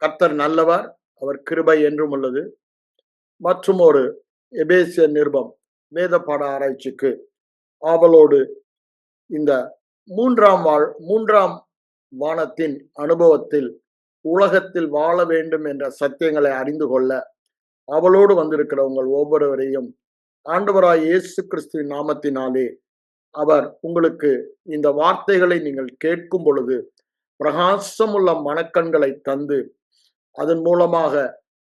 கர்த்தர் நல்லவர், அவர் கிருபை என்றும் உள்ளது. மற்றும் ஒரு எபேசியர் நிருபம் வேத பாட ஆராய்ச்சிக்கு ஆவலோடு இந்த மூன்றாம் வானத்தின் அனுபவத்தில் உலகத்தில் வாழ வேண்டும் என்ற சத்தியங்களை அறிந்து கொள்ள அவளோடு வந்திருக்கிற உங்கள் ஒவ்வொருவரையும் ஆண்டவராய் இயேசு கிறிஸ்துவின் நாமத்தினாலே அவர் உங்களுக்கு இந்த வார்த்தைகளை நீங்கள் கேட்கும் பொழுது பிரகாசமுள்ள மனக்கண்களை தந்து அதன் மூலமாக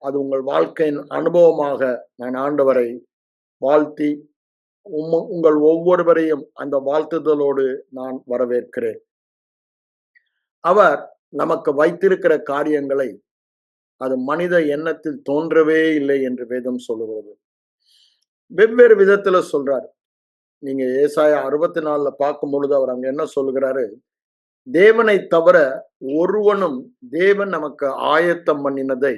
அது உங்கள் வாழ்க்கையின் அனுபவமாக நான் ஆண்டவரை வாழ்த்தி உங்கள் ஒவ்வொருவரையும் அந்த வாழ்த்துதலோடு நான் வரவேற்கிறேன். அவர் நமக்கு வைத்திருக்கிற காரியங்களை அது மனித எண்ணத்தில் தோன்றவே இல்லை என்று வேதம் சொல்லுகிறது. வெவ்வேறு விதத்துல சொல்றாரு. நீங்க ஏசாயா 64 பார்க்கும் பொழுது அவர் அங்க என்ன சொல்லுகிறாரு? தேவனை தவிர ஒருவனும் தேவன் நமக்கு ஆயத்தம் பண்ணினதை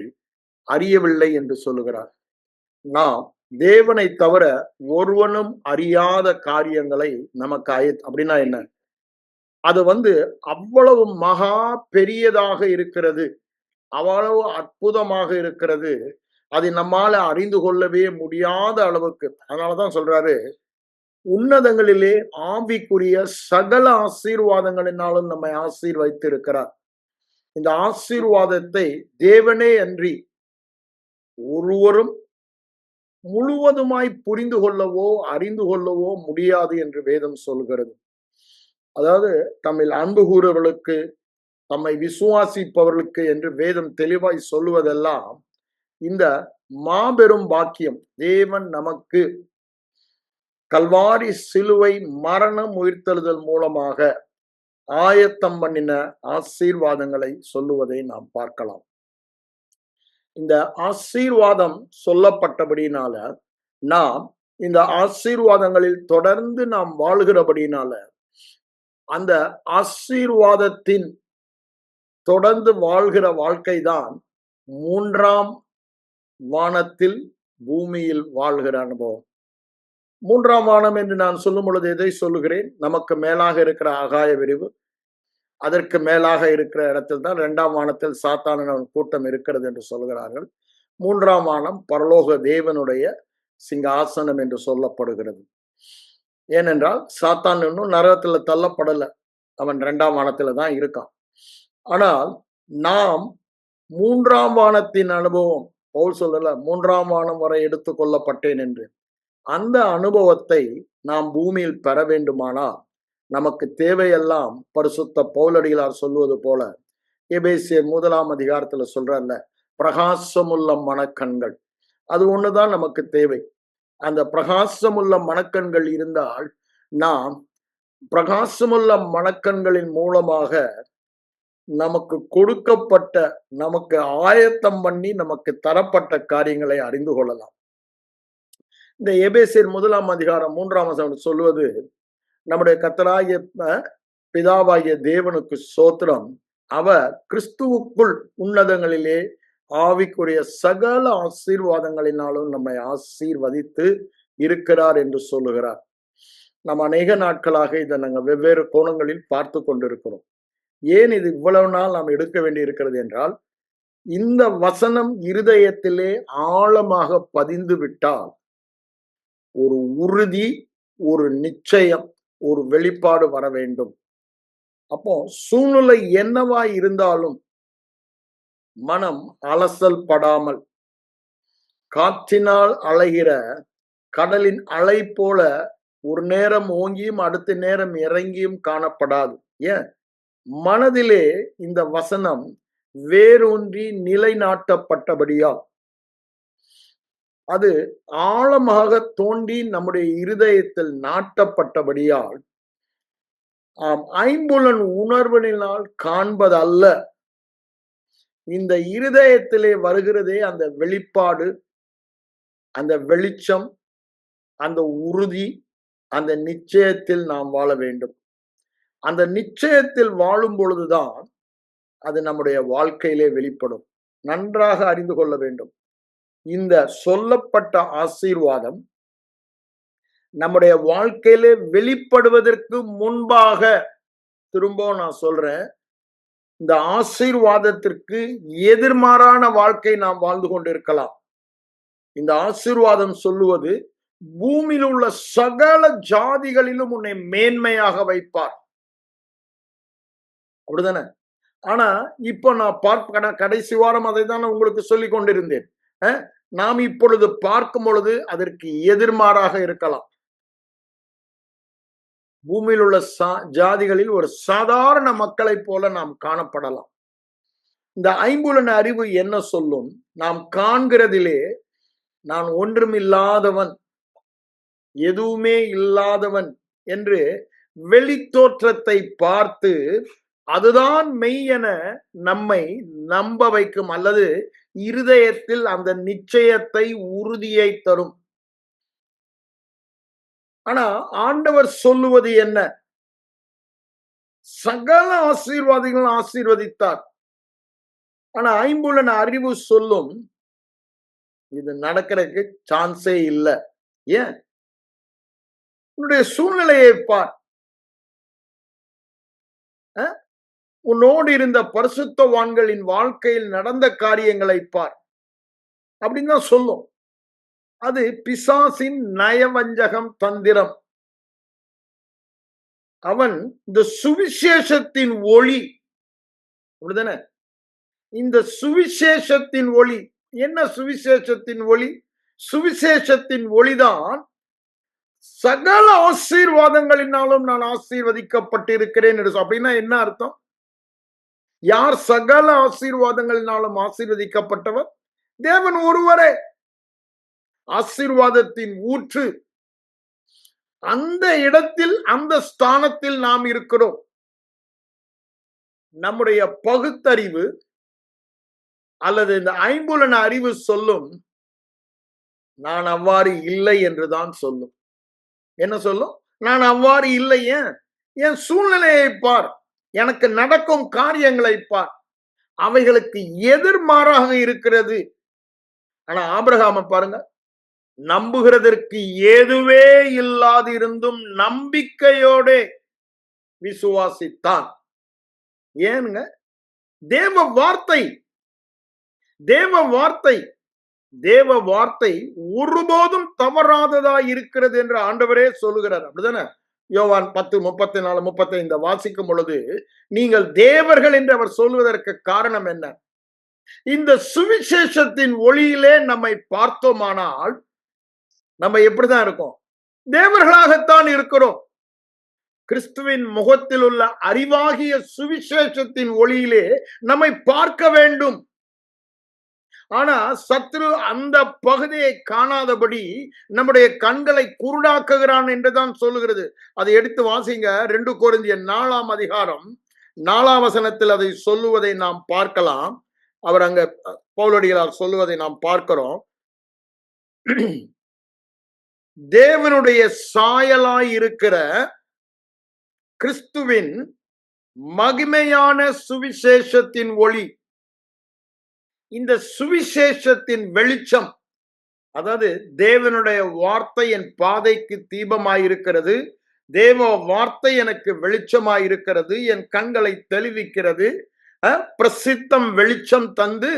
அறியவில்லை என்று சொல்லுகிறார். நாம் தேவனை தவிர ஒருவனும் அறியாத காரியங்களை நமக்கு அப்படின்னா என்ன? அது அவ்வளவு மகா பெரியதாக இருக்கிறது, அவ்வளவு அற்புதமாக இருக்கிறது, அதை நம்மால அறிந்து கொள்ளவே முடியாத அளவுக்கு. அதனாலதான் சொல்றாரு, உன்னதங்களிலே ஆவிக்குரிய சகல ஆசீர்வாதங்களினாலும் நம்மை ஆசீர்வதித்திருக்கிறார். இந்த ஆசீர்வாதத்தை தேவனே அன்றி ஒருவரும் முழுவதுமாய் புரிந்து கொள்ளவோ அறிந்து கொள்ளவோ முடியாது என்று வேதம் சொல்கிறது. அதாவது தம்மில் அன்பு கூறுவர்களுக்கு, தம்மை விசுவாசிப்பவர்களுக்கு என்று வேதம் தெளிவாய் சொல்லுவதெல்லாம் இந்த மாபெரும் பாக்கியம். தேவன் நமக்கு கல்வாரி சிலுவை மரணம் உயிர்த்தெழுதல் மூலமாக ஆயத்தம் பண்ணின ஆசீர்வாதங்களை சொல்லுவதை நாம் பார்க்கலாம். இந்த ஆசீர்வாதம் சொல்லப்பட்டபடினால நாம் இந்த ஆசீர்வாதங்களில் தொடர்ந்து நாம் வாழ்கிறபடினால அந்த ஆசீர்வாதத்தின் தொடர்ந்து வாழ்கிற வாழ்க்கைதான் மூன்றாம் வானத்தில் பூமியில் வாழ்கிற அனுபவம். மூன்றாம் வானம் என்று நான் சொல்லும் பொழுது எதை சொல்லுகிறேன்? நமக்கு மேலாக இருக்கிற ஆகாய விரிவு, அதற்கு மேலாக இருக்கிற இடத்தில் தான் 2ஆம் வானத்தில் சாத்தான கூட்டம் இருக்கிறது என்று சொல்கிறார்கள். 3ஆம் வானம் பரலோக தேவனுடைய சிங்காசனம் என்று சொல்லப்படுகிறது. ஏனென்றால் சாத்தான் இன்னும் நரகத்துல தள்ளப்படலை, அவன் 2ஆம் வானத்துல தான் இருக்கான். ஆனால் நாம் 3ஆம் வானத்தின் அனுபவம், பவுல் சொல்லல 3ஆம் வானம் வரை எடுத்துக் கொள்ளப்பட்டேன் என்று, அந்த அனுபவத்தை நாம் பூமியில் பெற வேண்டுமானால் நமக்கு தேவையெல்லாம் பரிசுத்த பவுலடிகளார் சொல்வது போல எபேசியர் 1ஆம் அதிகாரத்துல சொல்றல்ல, பிரகாசமுள்ள மனக்கண்கள், அது ஒண்ணுதான் நமக்கு தேவை. அந்த பிரகாசமுள்ள மனக்கண்கள் இருந்தால் நாம் பிரகாசமுள்ள மனக்கண்களின் மூலமாக நமக்கு கொடுக்கப்பட்ட, நமக்கு ஆயத்தம் பண்ணி நமக்கு தரப்பட்ட காரியங்களை அறிந்து கொள்ளலாம். இந்த எபேசியர் 1ஆம் அதிகாரம் 3ஆம் வசனம் சொல்வது, நம்முடைய கர்த்தராகிய பிதாவாகிய தேவனுக்கு ஸ்தோத்திரம், அவர் கிறிஸ்துவுக்குள் உன்னதங்களிலே ஆவிக்குரிய சகல ஆசீர்வாதங்களினாலும் நம்மை ஆசீர்வதித்து இருக்கிறார் என்று சொல்லுகிறார். நம்ம அநேக நாட்களாக இதை நாங்கள் வெவ்வேறு கோணங்களில் பார்த்து கொண்டிருக்கிறோம். ஏன் இது இவ்வளவு நாள் நாம் எடுக்க வேண்டி இருக்கிறது என்றால், இந்த வசனம் இருதயத்திலே ஆழமாக பதிந்து விட்டால் ஒரு உறுதி, ஒரு நிச்சயம், ஒரு வெளிப்பாடு வர வேண்டும். அப்போ சூழ்நிலை என்னவா இருந்தாலும் மனம் அலசல் படாமல், காற்றினால் அலைகிற கடலின் அலை போல ஒரு நேரம் ஓங்கியும் அடுத்த நேரம் இறங்கியும் காணப்படாது. ஏன்? மனதிலே இந்த வசனம் வேரூன்றி நிலைநாட்டப்பட்டபடியால், அது ஆழமாக தோண்டி நம்முடைய இருதயத்தில் நாட்டப்பட்டபடியால், ஐம்புலன் உணர்வினால் காண்பதல்ல, இந்த இருதயத்திலே வருகிறதே அந்த வெளிப்பாடு, அந்த வெளிச்சம், அந்த உறுதி, அந்த நிச்சயத்தில் நாம் வாழ வேண்டும். அந்த நிச்சயத்தில் வாழும் பொழுதுதான் அது நம்முடைய வாழ்க்கையிலே வெளிப்படும். நன்றாக அறிந்து கொள்ள வேண்டும், இந்த சொல்லப்பட்ட ஆசீர்வாதம் நம்முடைய வாழ்க்கையிலே வெளிப்படுவதற்கு முன்பாக, திரும்ப நான் சொல்றேன், இந்த ஆசீர்வாதத்திற்கு எதிர்மாறான வாழ்க்கை நாம் வாழ்ந்து கொண்டிருக்கலாம். இந்த ஆசீர்வாதம் சொல்லுவது பூமியில் உள்ள சகல ஜாதிகளிலும் உன்னை மேன்மையாக வைப்பார். அப்படிதானே? ஆனா இப்போ நான் கடைசி வாரம் அதை தான் உங்களுக்கு சொல்லிக் கொண்டிருந்தேன். நாம் இப்பொழுது பார்க்கும் பொழுது அதற்கு எதிர்மாறாக இருக்கலாம். பூமியில் உள்ள ஜாதிகளில் ஒரு சாதாரண மக்களை போல நாம் காணப்படலாம். இந்த ஐம்புலன் அறிவு என்ன சொல்லும்? நாம் காண்கிறதிலே நான் ஒன்றுமில்லாதவன், எதுவுமே இல்லாதவன் என்று வெளி தோற்றத்தை பார்த்து அதுதான் மெய் என நம்மை நம்ப வைக்கும், அல்லது இருதயத்தில் அந்த நிச்சயத்தை உறுதியை தரும். ஆனா ஆண்டவர் சொல்லுவது என்ன? சகல ஆசீர்வாதங்களும் ஆசீர்வதித்தார். ஆனா ஐம்புலன் அறிவு சொல்லும் இது நடக்கிறதுக்கு சான்ஸே இல்லை. ஏன்? உன்னுடைய சூழ்நிலையை பார். உன்னோடு இருந்த பரிசுத்தவான்களின் வாழ்க்கையில் நடந்த காரியங்களை பார் அப்படின்னு தான் சொல்லும். அது பிசாசின் நயவஞ்சகம், தந்திரம். அவன் இந்த சுவிசேஷத்தின் ஒளி, அப்படிதானே? இந்த சுவிசேஷத்தின் ஒளி என்ன? சுவிசேஷத்தின் ஒளி, சுவிசேஷத்தின் ஒளிதான் சகல ஆசீர்வாதங்களினாலும் நான் ஆசீர்வதிக்கப்பட்டிருக்கிறேன் என்று. அப்படின்னா என்ன அர்த்தம்? யார் சகல ஆசீர்வாதங்களினாலும் ஆசீர்வதிக்கப்பட்டவர்? தேவன் ஒருவரே ஆசீர்வாதத்தின் ஊற்று. அந்த இடத்தில், அந்த ஸ்தானத்தில் நாம் இருக்கிறோம். நம்முடைய பகுத்தறிவு அல்லது இந்த ஐம்புலன் அறிவு சொல்லும் நான் அவ்வாறு இல்லை என்றுதான் சொல்லும். என்ன சொல்லும்? நான் அவ்வாறு இல்லை. என் சூழ்நிலையை பார், எனக்கு நடக்கும் காரியங்களை பார், அவைகளுக்கு எதிர்மாறாக இருக்கிறது. ஆனா ஆபிரகாமை பாருங்க, நம்புகிறதற்கு ஏதுவே இல்லாதிருந்தும் நம்பிக்கையோட விசுவாசித்தான். ஏனுங்க? தேவ வார்த்தை, தேவ வார்த்தை, தேவ வார்த்தை ஒருபோதும் தவறாததா இருக்கிறது என்று ஆண்டவரே சொல்லுகிறார். அப்படிதானே? யோவான் 10:34-35 வாசிக்கும் பொழுது நீங்கள் தேவர்கள் என்று அவர் சொல்வதற்கு காரணம் என்ன? இந்த சுவிசேஷத்தின் ஒளியிலே நம்மை பார்த்தோமானால் நம்ம எப்படிதான் இருக்கோம்? தேவர்களாகத்தான் இருக்கிறோம். கிறிஸ்துவின் முகத்தில் உள்ள அறிவாகிய சுவிசேஷத்தின் ஒளியிலே நம்மை பார்க்க வேண்டும். ஆனா சத்ரு அந்த பகுதியை காணாதபடி நம்முடைய கண்களை குருடாக்குகிறான் என்றுதான் சொல்லுகிறது. அதை எடுத்து வாசிங்க. 2 கொரிந்தியர் 4:4 அதை சொல்லுவதை நாம் பார்க்கலாம். அவர் அங்க பவுலடிகளார் சொல்லுவதை நாம் பார்க்கிறோம். தேவனுடைய சாயலாய் இருக்கிற கிறிஸ்துவின் மகிமையான சுவிசேஷத்தின் ஒளி, இந்த சுவிசேஷத்தின் வெளிச்சம், அதாவது தேவனுடைய வார்த்தை என் பாதைக்கு தீபமாயிருக்கிறது, தேவ வார்த்தை எனக்கு வெளிச்சமாயிருக்கிறது, என் கண்களை தெளிவிக்கிறது, பிரசித்தம் வெளிச்சம் தந்து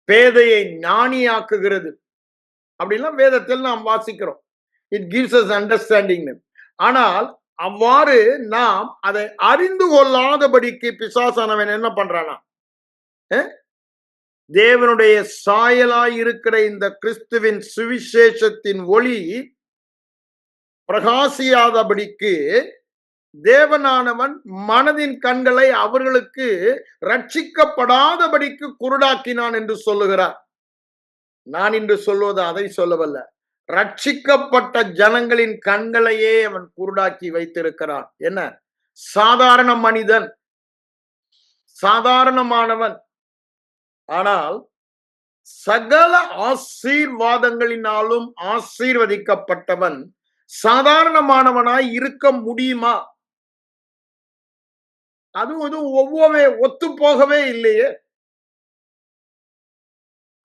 பேதையை ஞானியாக்குகிறது அப்படின்லாம் வேதத்தில் நாம் வாசிக்கிறோம். It gives us understanding. ஆனால் அவ்வாறு நாம் அதை அறிந்து கொள்ளாதபடிக்கு பிசாசானவன் என்ன பண்றானா? தேவனுடைய சாயலாய் இருக்கிற இந்த கிறிஸ்துவின் சுவிசேஷத்தின் ஒளி பிரகாசியாதபடிக்கு தேவனானவன் மனதின் கண்களை அவர்களுக்கு ரட்சிக்கப்படாதபடிக்கு குருடாக்கினான் என்று சொல்லுகிறார். நான் இன்று சொல்வது அதை சொல்லவல்ல, ரட்சிக்கப்பட்ட ஜனங்களின் கண்களையே அவன் குருடாக்கி வைத்திருக்கிறான். என்ன? சாதாரண மனிதன், சாதாரணமானவன், ஆனால் சகல ஆசீர்வாதங்களினாலும் ஆசீர்வதிக்கப்பட்டவன் சாதாரணமானவனாய் இருக்க முடியுமா? அது ஒத்து போகவே இல்லையே.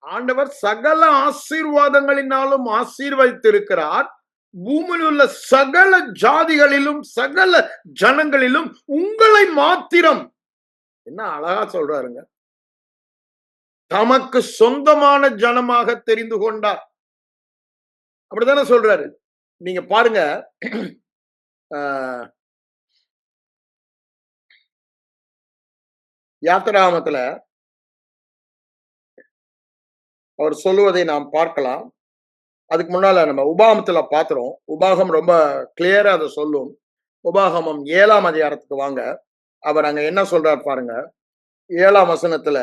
ஆண்டவர் சகல ஆசீர்வாதங்களினாலும் ஆசீர்வதித்திருக்கிறார். பூமியில் உள்ள சகல ஜாதிகளிலும் சகல ஜனங்களிலும் உங்களை மாத்திரம் என்ன அழகா சொல்றாருங்க. தமக்கு சொந்தமான ஜனமாக தெரிந்து கொண்டார். அப்படித்தானே சொல்றாரு. நீங்க பாருங்க. யாத்திராகமத்துல அவர் சொல்லுவதை நாம் பார்க்கலாம். அதுக்கு முன்னால நம்ம உபாகமத்துல பாத்துறோம். உபாகம் ரொம்ப கிளியரா அதை சொல்லும். உபாகமம் 7ஆம் அதிகாரத்துக்கு வாங்க. அவர் அங்க என்ன சொல்றார் பாருங்க. 7ஆம் வசனத்துல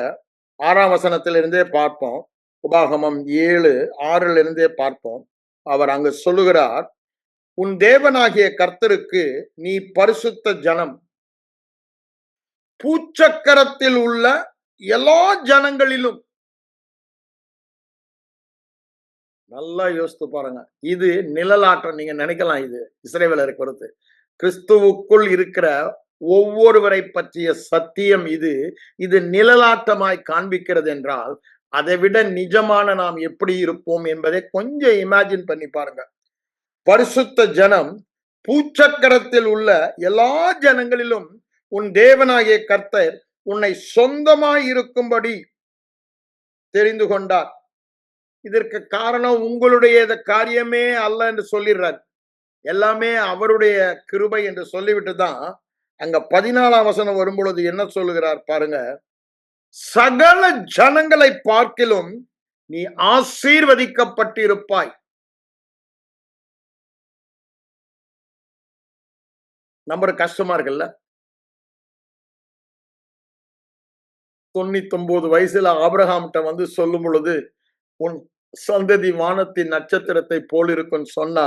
6ஆம் வசனத்திலிருந்தே பார்ப்போம். உபாகமம் 7, 6ல இருந்தே பார்ப்போம். அவர் அங்கு சொல்லுகிறார், உன் தேவனாகிய கர்த்தருக்கு நீ பரிசுத்த ஜனம். பூச்சக்கரத்தில் உள்ள எல்லா ஜனங்களிலும். நல்லா யோசித்து பாருங்க. இது நிழலாட்டம். நீங்க நினைக்கலாம் இது இஸ்ரவேலரை பொறுத்து. கிறிஸ்துவுக்குள் இருக்கிற ஒவ்வொருவரை பற்றிய சத்தியம் இது. இது நிழலாட்டமாய் காண்பிக்கிறது என்றால், அதை விட நிஜமான நாம் எப்படி இருப்போம் என்பதை கொஞ்சம் இமேஜின் பண்ணி பாருங்க. பரிசுத்த ஜனம், பூச்சக்கரத்தில் உள்ள எல்லா ஜனங்களிலும் உன் தேவனாகிய கர்த்தர் உன்னை சொந்தமாய் இருக்கும்படி தெரிந்து கொண்டார். இதற்கு காரணம் உங்களுடைய காரியமே அல்ல என்று சொல்லிடுறார். எல்லாமே அவருடைய கிருபை என்று சொல்லிவிட்டு தான் அங்க 14ஆம் வசனம் வரும்பொழுது என்ன சொல்லுகிறார் பாருங்க. சகல ஜனங்களை பார்க்கிலும் நீ ஆசீர்வதிக்கப்பட்டிருப்பாய். நம்பர் கஷ்டமா இருக்குல்ல. 99 வயசுல ஆபிரகாம்கிட்ட வந்து சொல்லும் பொழுது, உன் சந்ததி வானத்தின் நட்சத்திரத்தை போல் இருக்குன்னு சொன்னா,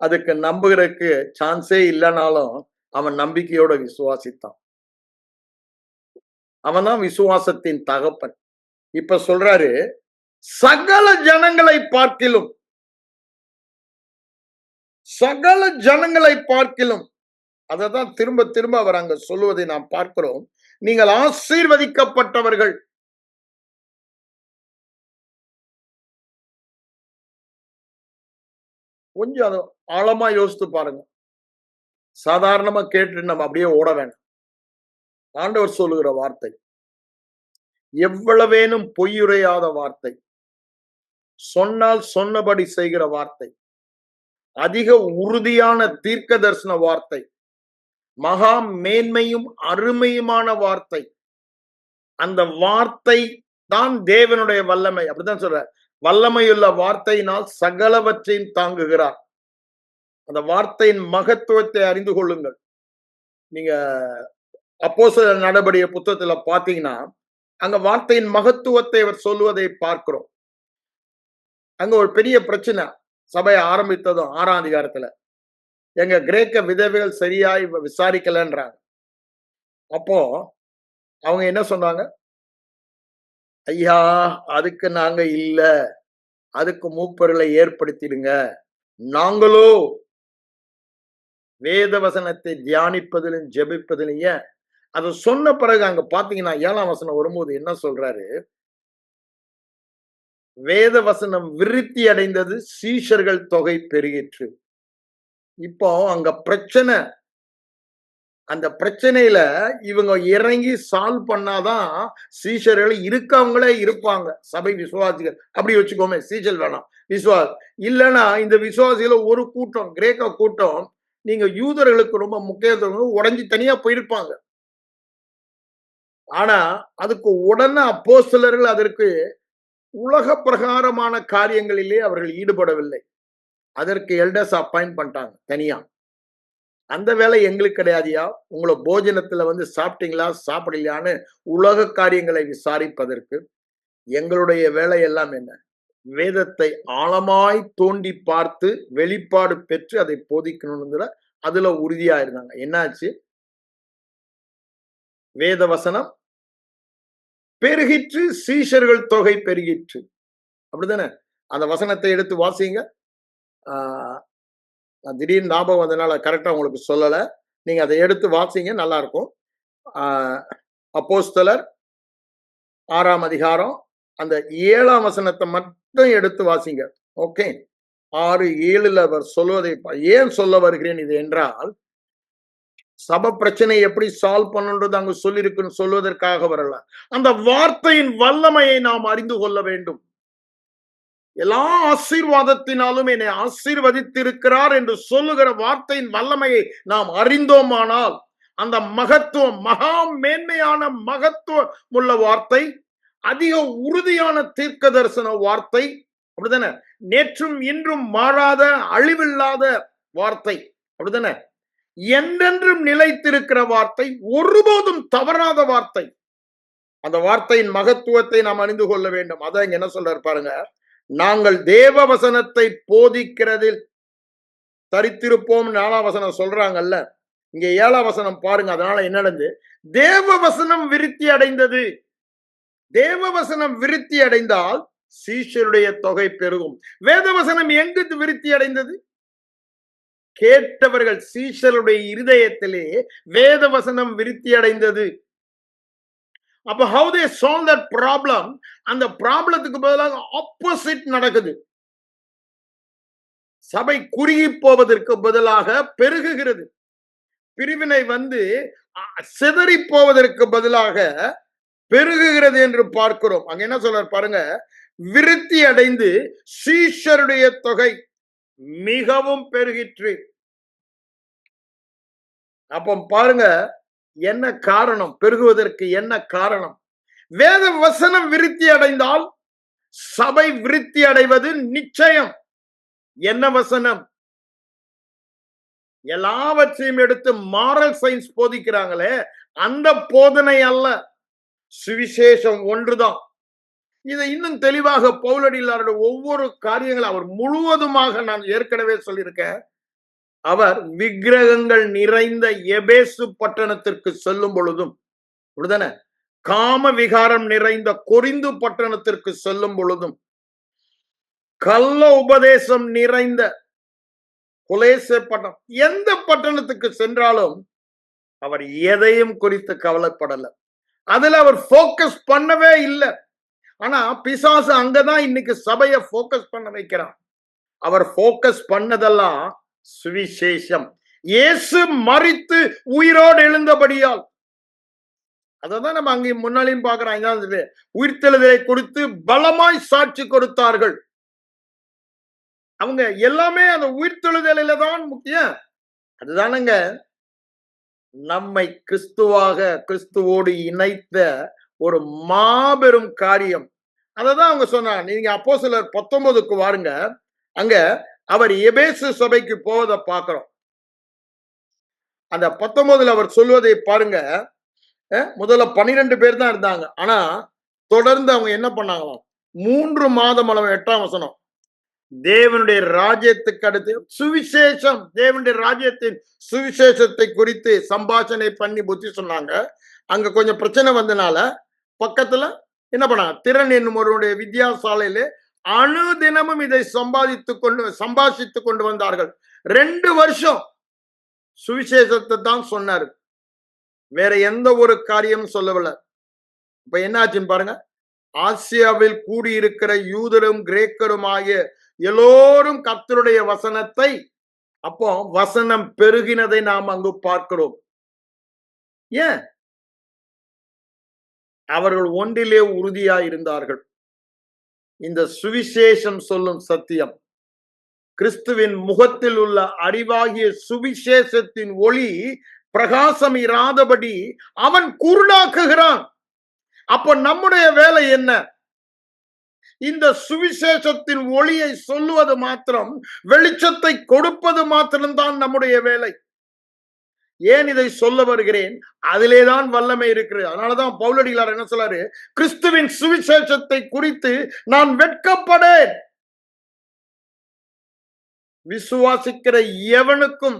அதுக்கு நம்புகிறதுக்கு சான்ஸே இல்லைனாலும் அவன் நம்பிக்கையோட விசுவாசித்தான். அவன் தான் விசுவாசத்தின் தகப்பன். இப்ப சொல்றாரு, சகல ஜனங்களை பார்க்கிலும், சகல ஜனங்களை பார்க்கிலும், அததான் திரும்ப திரும்ப அவர் அங்க சொல்லுவதை நாம் பார்க்கிறோம். நீங்கள் ஆசீர்வதிக்கப்பட்டவர்கள். கொஞ்சம் அதை ஆழமா யோசித்து பாருங்க. சாதாரணமா கேட்டு நம்ம அப்படியே ஓட வேண்டாம். ஆண்டவர் சொல்லுகிற வார்த்தை எவ்வளவேனும் பொய்யுரையாத வார்த்தை, சொன்னால் சொன்னபடி செய்கிற வார்த்தை, அதிக உறுதியான தீர்க்க தரிசன வார்த்தை, மகா மேன்மையும் அருமையுமான வார்த்தை. அந்த வார்த்தை தான் தேவனுடைய வல்லமை. அப்படித்தான் சொல்ற. வல்லமையுள்ள வார்த்தையினால் சகலவற்றையும் தாங்குகிறார். அந்த வார்த்தையின் மகத்துவத்தை அறிந்து கொள்ளுங்கள். நீங்க அப்போஸ்தலர் நடபடிய புத்தகத்துல பாத்தீங்கன்னா, அங்க வார்த்தையின் மகத்துவத்தை அவர் சொல்லுவதை பார்க்கிறோம். அங்க ஒரு பெரிய பிரச்சனை. சபையை ஆரம்பித்ததும் 6ஆம் அதிகாரத்துல எங்க கிரேக்க விதவைகள் சரியாய் விசாரிக்கலன்றாங்க. அப்போ அவங்க என்ன சொன்னாங்க? ஐயா, அதுக்கு நாங்க இல்ல, அதுக்கு மூப்பர்களை ஏற்படுத்திடுங்க. நாங்களோ வேத வசனத்தை தியானிப்பதிலும் ஜெபிப்பதிலும். ஏன் அதை சொன்ன பிறகு அங்க பாத்தீங்கன்னா 7ஆம் வசனம் வரும்போது என்ன சொல்றாரு? வேத வசனம் விருத்தி அடைந்தது, சீஷர்கள் தொகை பெருகிற்று. இப்போ அங்க பிரச்சனை. அந்த பிரச்சனையில இவங்க இறங்கி சால்வ் பண்ணாதான் சீஷர்கள் இருக்கவங்களே இருப்பாங்க. சபை விசுவாசிகள் அப்படி வச்சுக்கோமே. சீஷர் வேணாம், விசுவாஸ் இல்லைன்னா இந்த விசுவாசிகள ஒரு கூட்டம், கிரேக்க கூட்டம், நீங்க யூதர்களுக்கு ரொம்ப முக்கியத்துவம் உடைஞ்சு தனியா போயிருப்பாங்க. ஆனா அதுக்கு உடனே அப்போஸ்தலர்கள் அதற்கு உலக பிரகாரமான காரியங்களிலே அவர்கள் ஈடுபடவில்லை. அதற்கு எல்டர்ஸ் அப்பாயிண்ட் பண்ணிட்டாங்க தனியா. அந்த வேலை எங்களுக்கு கிடையாதுயா. உங்களை போஜனத்துல வந்து சாப்பிட்டீங்களா சாப்பிடலையான்னு உலக காரியங்களை விசாரிப்பதற்கு எங்களுடைய வேலை எல்லாம் என்ன? வேதத்தை ஆழமாய் தோண்டி பார்த்து வெளிப்பாடு பெற்று அதை போதிக்கணும்ங்கிற அதுல உறுதியா இருந்தாங்க. என்னாச்சு? வேத வசனம் பெருகிற்று, சீஷர்கள் தொகை பெருகிற்று. அப்படித்தானே? அந்த வசனத்தை எடுத்து வாசிங்க. திடீர்னு ஞாபகம் வந்தனால கரெக்டா உங்களுக்கு சொல்லல. நீங்க அதை எடுத்து வாசிங்க, நல்லா இருக்கும். அப்போஸ்தலர் 6ஆம் அதிகாரம் அந்த 7ஆம் வசனத்தை மட்டும் எடுத்து வாசிங்க. ஓகே, 6:7 அவர் சொல்வதை ஏன் சொல்ல வருகிறேன் இது என்றால், சபை பிரச்சனை எப்படி சால்வ் பண்ணணுன்றது அங்கு சொல்லியிருக்குன்னு சொல்வதற்காக வரல. அந்த வார்த்தையின் வல்லமையை நாம் அறிந்து கொள்ள வேண்டும். எல்லா ஆசீர்வாதத்தினாலும் என்னை ஆசீர்வதித்திருக்கிறார் என்று சொல்லுகிற வார்த்தையின் வல்லமையை நாம் அறிந்தோமானால், அந்த மகத்துவம், மகா மேன்மையான மகத்துவம் உள்ள வார்த்தை, அதிக உறுதியான தீர்க்க தரிசன வார்த்தை, அப்படிதானே? நேற்றும் இன்றும் மாறாத அழிவில்லாத வார்த்தை, அப்படிதானே? என்றென்றும் நிலைத்திருக்கிற வார்த்தை, ஒருபோதும் தவறாத வார்த்தை. அந்த வார்த்தையின் மகத்துவத்தை நாம் அறிந்து கொள்ள வேண்டும். அதான் இங்க என்ன சொல்றாரு பாருங்க, நாங்கள் தேவ வசனத்தை போதிக்கிறதில் தரித்திருப்போம். 4ஆம் வசனம் சொல்றாங்கல்ல, இங்க 7ஆம் வசனம் பாருங்க. அதனால என்ன நடந்து, தேவ வசனம் விருத்தி அடைந்தது. தேவ வசனம் விருத்தி அடைந்தால் சீஷருடைய தொகை பெருகும். வேத வசனம் எங்கு விருத்தி அடைந்தது? கேட்டவர்கள் சீஷருடைய இருதயத்திலே வேத வசனம் விருத்தி அடைந்தது. அப்ப how they solve that problem, அந்த ப்ராப்ளத்துக்கு பதிலாக ஆப்போசிட் நடக்குது. சபை குறுகி போவதற்கு பதிலாக பெருகுகிறது. பிரிவினை சிதறி போவதற்கு பதிலாக பெருகுகிறது என்று பார்க்கிறோம். அங்க என்ன சொல்றார் பாருங்க, விருத்தி அடைந்து சீஷருடைய தொகை மிகவும் பெருகிற்று. அப்ப பாருங்க, என்ன காரணம்? பெருகுவதற்கு என்ன காரணம்? வேத வசனம் விருத்தி அடைந்தால் சபை விருத்தி அடைவது நிச்சயம். என்ன வசனம்? எல்லாவற்றையும் எடுத்து மாரல் சயின்ஸ் போதிக்கிறாங்களே, அந்த போதனை அல்ல, சுவிசேஷம் ஒன்றுதான். இதை இன்னும் தெளிவாக பவுலடியாருடைய ஒவ்வொரு காரியங்களும் அவர் முழுவதுமாக, நான் ஏற்கனவே சொல்லியிருக்கேன், அவர் விக்கிரகங்கள் நிறைந்த எபேசு பட்டணத்திற்கு செல்லும் பொழுதும், அப்படிதானே, காம விகாரம் நிறைந்த கொரிந்து பட்டணத்திற்கு செல்லும் பொழுதும், கள்ள உபதேசம் நிறைந்த கொலேசே பட்டணம், எந்த பட்டணத்துக்கு சென்றாலும் அவர் எதையும் குறித்து கவலைப்படல. அதுல அவர் போக்கஸ் பண்ணவே இல்லை. ஆனா பிசாசு அங்கதான் இன்னைக்கு சபையை போக்கஸ் பண்ண வைக்கிறான். அவர் போக்கஸ் பண்ணதெல்லாம் சுவிசேஷம். இயேசு மரித்து உயிரோடு எழுந்தபடியால், அதான் நம்ம அங்கே முன்னாலையும் பார்க்கிறோம். உயிர்த்தெழுதலை குறித்து பலமாய் சாட்சி கொடுத்தார்கள். அவங்க எல்லாமே அந்த உயிர்த்தெழுதலில தான் முக்கியம். அதுதானங்க நம்மை கிறிஸ்துவோடு இணைத்த ஒரு மாபெரும் காரியம். அததான் அவங்க சொன்னாங்க. நீங்க அப்போஸ்தலர் 19க்கு வாருங்க. அங்க அவர் எபேசு சபைக்கு போவதை பார்க்கிறோம். அந்த 19ல் அவர் சொல்வதை பாருங்க. முதல்ல 12 பேர் தான் இருந்தாங்க. ஆனா தொடர்ந்து அவங்க என்ன பண்ணாங்களாம்? 3 மாதம் அளவு. 8ஆம் வசனம், தேவனுடைய ராஜ்யத்துக்கு அடுத்து சுவிசேஷம், தேவனுடைய ராஜ்யத்தின் சுவிசேஷத்தை குறித்து சம்பாஷணை பண்ணி புத்தி சொன்னாங்க. அங்க கொஞ்சம் பிரச்சனை வந்தனால பக்கத்துல என்ன பண்ணாங்க, திறன் என்னும் ஒருவருடைய வித்யாசாலையில அனுதினமும் இதை சம்பாஷித்து கொண்டு வந்தார்கள். 2 வருஷம் சுவிசேஷத்தை தான் சொன்னாரு, வேற எந்த ஒரு காரியம் சொல்லவில்லை. இப்ப என்ன ஆச்சுன்னு பாருங்க. ஆசியாவில் கூடியிருக்கிற யூதரும் கிரேக்கரும் ஆகிய எல்லோரும் கர்த்தருடைய வசனத்தை, அப்போ வசனம் பெருகினதை நாம் அங்கு பார்க்கிறோம். ஏன்? அவர்கள் ஒன்றிலே உறுதியாய் இருந்தார்கள். இந்த சுவிசேஷம் சொல்லும் சத்தியம், கிறிஸ்துவின் முகத்தில் உள்ள அறிவாகிய சுவிசேஷத்தின் ஒளி பிரகாசம் இராதபடி அவன் குருடாக்குகிறான். அப்ப நம்முடைய வேலை என்ன? இந்த சுவிசேஷத்தின் ஒளியை சொல்லுவது மாத்திரம், வெளிச்சத்தை கொடுப்பது மாத்திரம்தான் நம்முடைய வேலை. ஏன் இதை சொல்ல வருகிறேன்? அதிலேதான் வல்லமை இருக்கிறது. அதனாலதான் பவுலடிகளார் என்ன சொல்றாரு, கிறிஸ்துவின் சுவிசேஷத்தை குறித்து நான் வெட்கப்படேன். விசுவாசிக்கிற எவனுக்கும்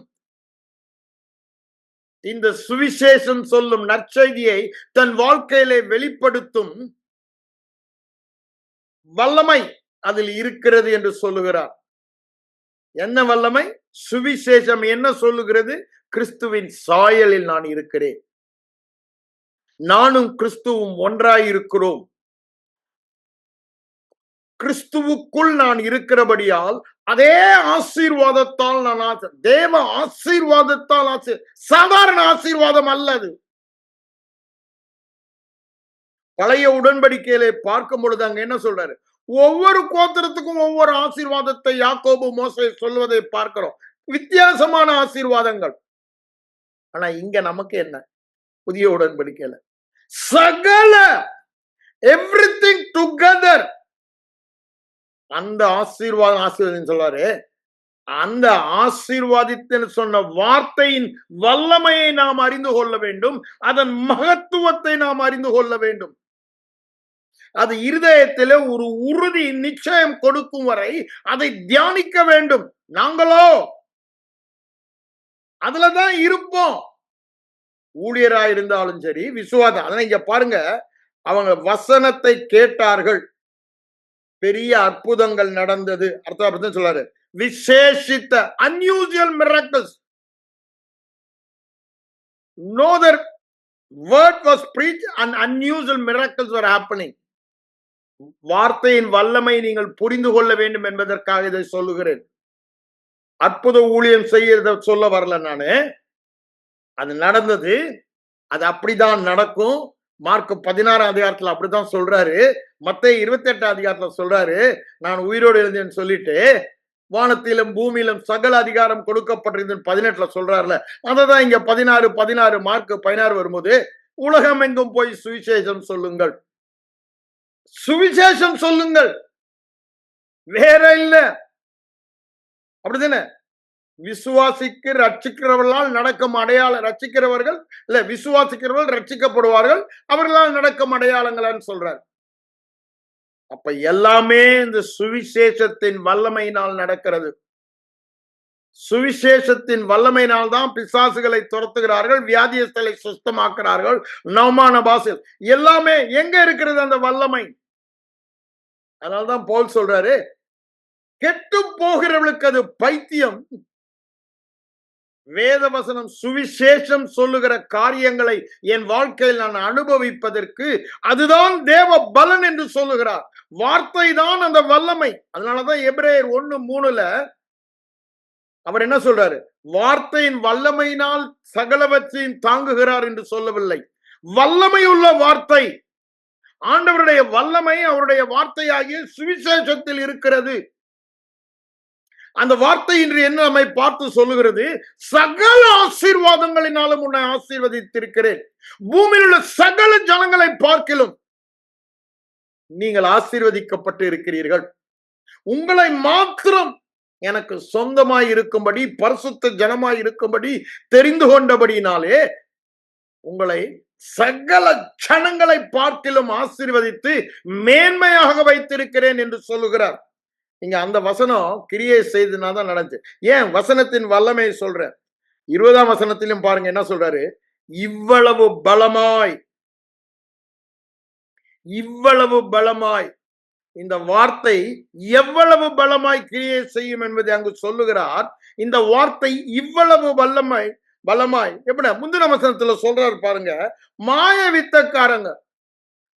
இந்த சுவிசேஷம் சொல்லும் நற்செய்தியை தன் வாழ்க்கையிலே வெளிப்படுத்தும் வல்லமை அதில் இருக்கிறது என்று சொல்லுகிறார். என்ன வல்லமை? சுவிசேஷம் என்ன சொல்லுகிறது? கிறிஸ்துவின் சாயலில் நான் இருக்கிறேன், நானும் கிறிஸ்துவும் ஒன்றாயிருக்கிறோம். கிறிஸ்துவுக்குள் நான் இருக்கிறபடியால் அதே ஆசீர்வாதத்தால் நான் தேவ ஆசீர்வாதத்தால் சாதாரண ஆசீர்வாதம் அல்லது. பழைய உடன்படிக்கையிலே பார்க்கும் பொழுது அங்க என்ன சொல்றாரு? ஒவ்வொரு கோத்திரத்துக்கும் ஒவ்வொரு ஆசீர்வாதத்தை யாக்கோபு மோசே சொல்வதை பார்க்கிறோம். வித்தியாசமான ஆசீர்வாதங்கள். ஆனா இங்க நமக்கு என்ன? புதிய உடன்படிக்கையில சகல எவ்ரிதிங் டுகெதர் அந்த ஆசீர்வாதம் சொல்றாரு. அந்த ஆசீர்வாதித்தல் சொன்ன வார்த்தையின் வல்லமையை நாம் அறிந்து கொள்ள வேண்டும். அதன் மகத்துவத்தை நாம் அறிந்து கொள்ள வேண்டும். அது இருதயத்திலே ஒரு உறுதி நிச்சயம் கொடுக்கும் வரை அதை தியானிக்க வேண்டும். நாங்களோ அதுலதான் இருப்போம். ஊழியராக இருந்தாலும் சரி, விசுவாசம். அதனால இங்க பாருங்க, அவங்க வசனத்தை கேட்டார்கள், பெரிய அற்புதங்கள் நடந்தது. அர்த்தம் சொல்றாரு, விசேஷித்த அன்யூசுவல் miracles. No other word was preached and unusual miracles were happening. வார்த்தையின் வல்லமை நீங்கள் புரிந்து கொள்ள வேண்டும் என்பதற்காக இதை சொல்லுகிறேன். அற்புத ஊழியம் செய்யறத சொல்ல வரல நானு. அது நடந்தது. அது அப்படிதான் நடக்கும். மார்க் 16 அதிகாரத்துல அப்படிதான் சொல்றாரு. மத்தேயு 28 அதிகாரத்துல சொல்றாரு, நான் உயிரோடு எழுந்தேன்னு சொல்லிட்டு வானத்திலும் பூமியிலும் சகல அதிகாரம் கொடுக்கப்பட்டிருந்தது 18 சொல்றாருல. அததான் இங்க 16 மார்க் 16 வரும்போது, உலகம் எங்கும் போய் சுவிசேஷம் சொல்லுங்கள், சுவிசேஷம் சொல்லுங்கள், வேற இல்ல. அப்படிதானே? விசுவாசிக்கு ரட்சிக்கிறவர்களால் நடக்கும் அடையாளம், ரட்சிக்கிறவர்கள் இல்ல விசுவாசிக்கிறவர்கள் ரட்சிக்கப்படுவார்கள், அவர்களால் நடக்கும் அடையாளங்கள்னு சொல்றார். அப்ப எல்லாமே இந்த சுவிசேஷத்தின் வல்லமையினால் நடக்கிறது. சுவிசேஷத்தின் வல்லமையினால் தான் பிசாசுகளை துரத்துகிறார்கள், வியாதியஸ்தலை சுத்தமாக்குறார்கள், நவமான பாசல் எல்லாமே எங்க இருக்கிறது அந்த வல்லமை? அதனால்தான் பவுல் சொல்றாரு, கெட்டு போகிறவர்களுக்கு அது பைத்தியம், வேத வசனம் சுவிசேஷம் சொல்லுகிற காரியங்களை என் வாழ்க்கையில் நான் அனுபவிப்பதற்கு அதுதான் தேவ பலன் என்று சொல்லுகிறார். வார்த்தை தான் அந்த வல்லமை. அதனாலதான் எபிரேயர் 1:3 அவர் என்ன சொல்றாரு? வார்த்தையின் வல்லமையினால் சகலவற்றையும் தாங்குகிறார் என்று சொல்லவில்லை. வல்லமை உள்ள வார்த்தை, ஆண்டவருடைய வல்லமை அவருடைய வார்த்தையாகிய சுவிசேஷத்தில் இருக்கிறது. அந்த வார்த்தை இன்று என்ன நம்மை பார்த்து சொல்லுகிறது? சகல ஆசீர்வாதங்களினாலும் உன்னை ஆசீர்வதித்திருக்கிறேன். பூமியில் உள்ள சகல ஜனங்களை பார்க்கிலும் நீங்கள் ஆசீர்வதிக்கப்பட்டு இருக்கிறீர்கள். உங்களை மாத்திரம் எனக்கு சொந்தமாய் இருக்கும்படி, பரிசுத்த ஜனமாய் இருக்கும்படி தெரிந்து கொண்டபடினாலே உங்களை சகல ஜனங்களை பார்க்கிலும் ஆசீர்வதித்து மேன்மையாக வைத்திருக்கிறேன் என்று சொல்லுகிறார். இங்க அந்த வசனம் கிரியை செய்ததுனாதான் நடந்துச்சு. ஏன் வசனத்தின் வல்லமை சொல்றேன். 20ஆம் வசனத்திலும் பாருங்க என்ன சொல்றாரு? இவ்வளவு பலமாய், இவ்வளவு பலமாய், இந்த வார்த்தை எவ்வளவு பலமாய் கிரியை செய்யும் என்பதை அங்கு சொல்லுகிறார். இந்த வார்த்தை இவ்வளவு பலமாய் எப்படி முந்தின வசனத்துல சொல்றாரு பாருங்க, மாய வித்தக்காரங்க,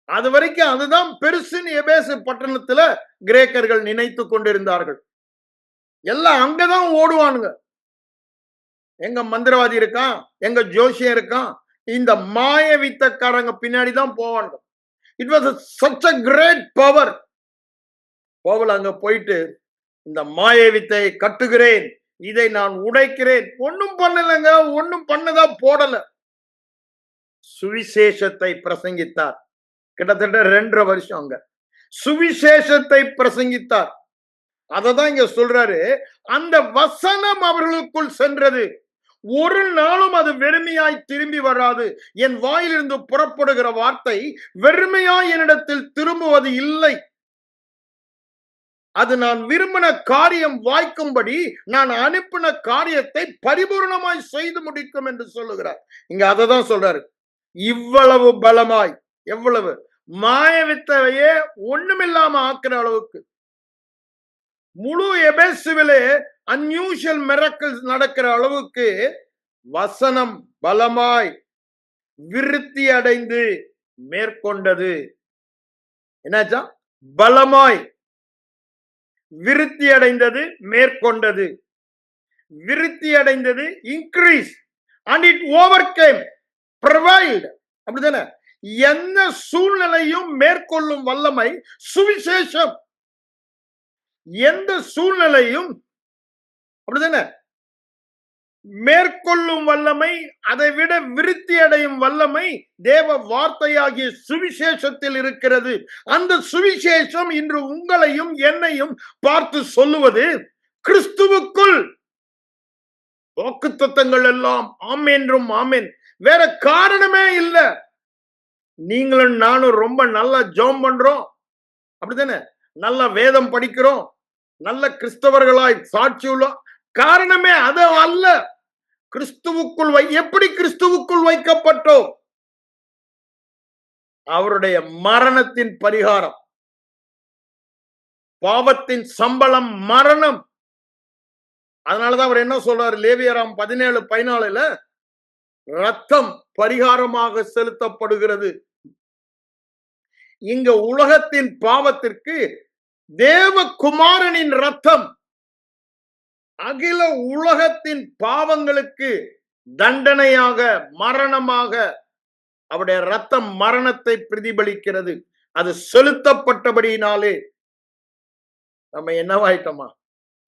அது வரைக்கும் அதுதான் பெருசுன்னு எபேசு பட்டணத்துல கிரேக்கர்கள் நினைத்து கொண்டிருந்தார்கள். எல்லாம் அங்கதான் ஓடுவானுங்க. எங்க மந்திரவாதி இருக்கான், எங்க ஜோசியம் இருக்கான், இந்த மாய வித்தக்காரங்க பின்னாடிதான் போவாங்க. It was such a great power. Paul அங்க போயிட்டு இந்த மாய வித்தையை கட்டுகிறேன், இதை நான் உடைக்கிறேன். ஒன்னும் பண்ணலங்க, ஒன்னும் பண்ணதா போடல. சுவிசேஷத்தை பிரசங்கித்தார். கிட்டத்தட்ட 2.5 வருஷம் அங்க சுவிசேஷத்தை பிரசங்கித்தார். அததான் இங்க சொல்றாரு, அந்த வசனம் அவர்களுக்குள் சென்றது. ஒரு நாளும் அது வெறுமையாய் திரும்பி வராது. என் வாயிலிருந்து புறப்படுகிற வார்த்தை வெறுமையாய் என்னிடத்தில் திரும்புவது இல்லை. அது நான் விரும்பின காரியம் வாய்க்கும்படி நான் அனுப்பின காரியத்தை பரிபூர்ணமாய் செய்து முடிக்கும் என்று சொல்லுகிறார். இங்க அததான் சொல்றாரு, இவ்வளவு பலமாய். எவ்வளவு மாய வித்தையே ஒண்ணுமில்லாம ஆக்குற அளவுக்கு முழு எபேசுவிலே அன்யூஷுவல் மிராக்கிள்ஸ் நடக்கிற அளவுக்கு வசனம் பலமாய் விருத்தி அடைந்து மேற்கொண்டது. என்னாச்சா? பலமாய். விருத்தி அடைந்தது, மேற்கொண்டது. விருத்தி அடைந்தது, இன்க்ரீஸ், அண்ட் இட் ஓவர்கேம், ப்ரொவைட். அப்படிதானே? எந்த சூழ்நிலையும் மேற்கொள்ளும் வல்லமை சுவிசேஷம். எந்த சூழ்நிலையும் அப்படிதானே மேற்கொள்ளும் வல்லமை, அதை விட விருத்தி அடையும் வல்லமை தேவ வார்த்தையாகிய சுவிசேஷத்தில் இருக்கிறது. அந்த சுவிசேஷம் இன்று உங்களையும் என்னையும் பார்த்து சொல்லுவது, கிறிஸ்துவுக்குள் வாக்குத்தத்தங்கள் எல்லாம் ஆமென்றும் ஆமென். வேற காரணமே இல்ல. நீங்களும் நானும் ரொம்ப நல்லா ஜெபம் பண்றோம், அப்படித்தானே? நல்ல வேதம் படிக்கிறோம், நல்ல கிறிஸ்தவர்களாய் சாட்சியுள்ள காரணமே அது அல்ல. கிறிஸ்துவுக்குள் எப்படி கிறிஸ்துவுக்குள் வைக்கப்பட்டோம்? அவருடைய மரணத்தின் பரிகாரம். பாவத்தின் சம்பளம் மரணம். அதனாலதான் அவர் என்ன சொல்றாரு லேவியராம் 17:14, ரத்தம் பரிகாரமாக செலுத்தப்படுகிறது. இங்க உலகத்தின் பாவத்திற்கு தேவகுமாரனின் ரத்தம், அகில உலகத்தின் பாவங்களுக்கு தண்டனையாக, மரணமாக அவருடைய ரத்தம் மரணத்தை பிரதிபலிக்கிறது. அது செலுத்தப்பட்டபடியினாலே நம்ம என்னவாயிட்டோமா?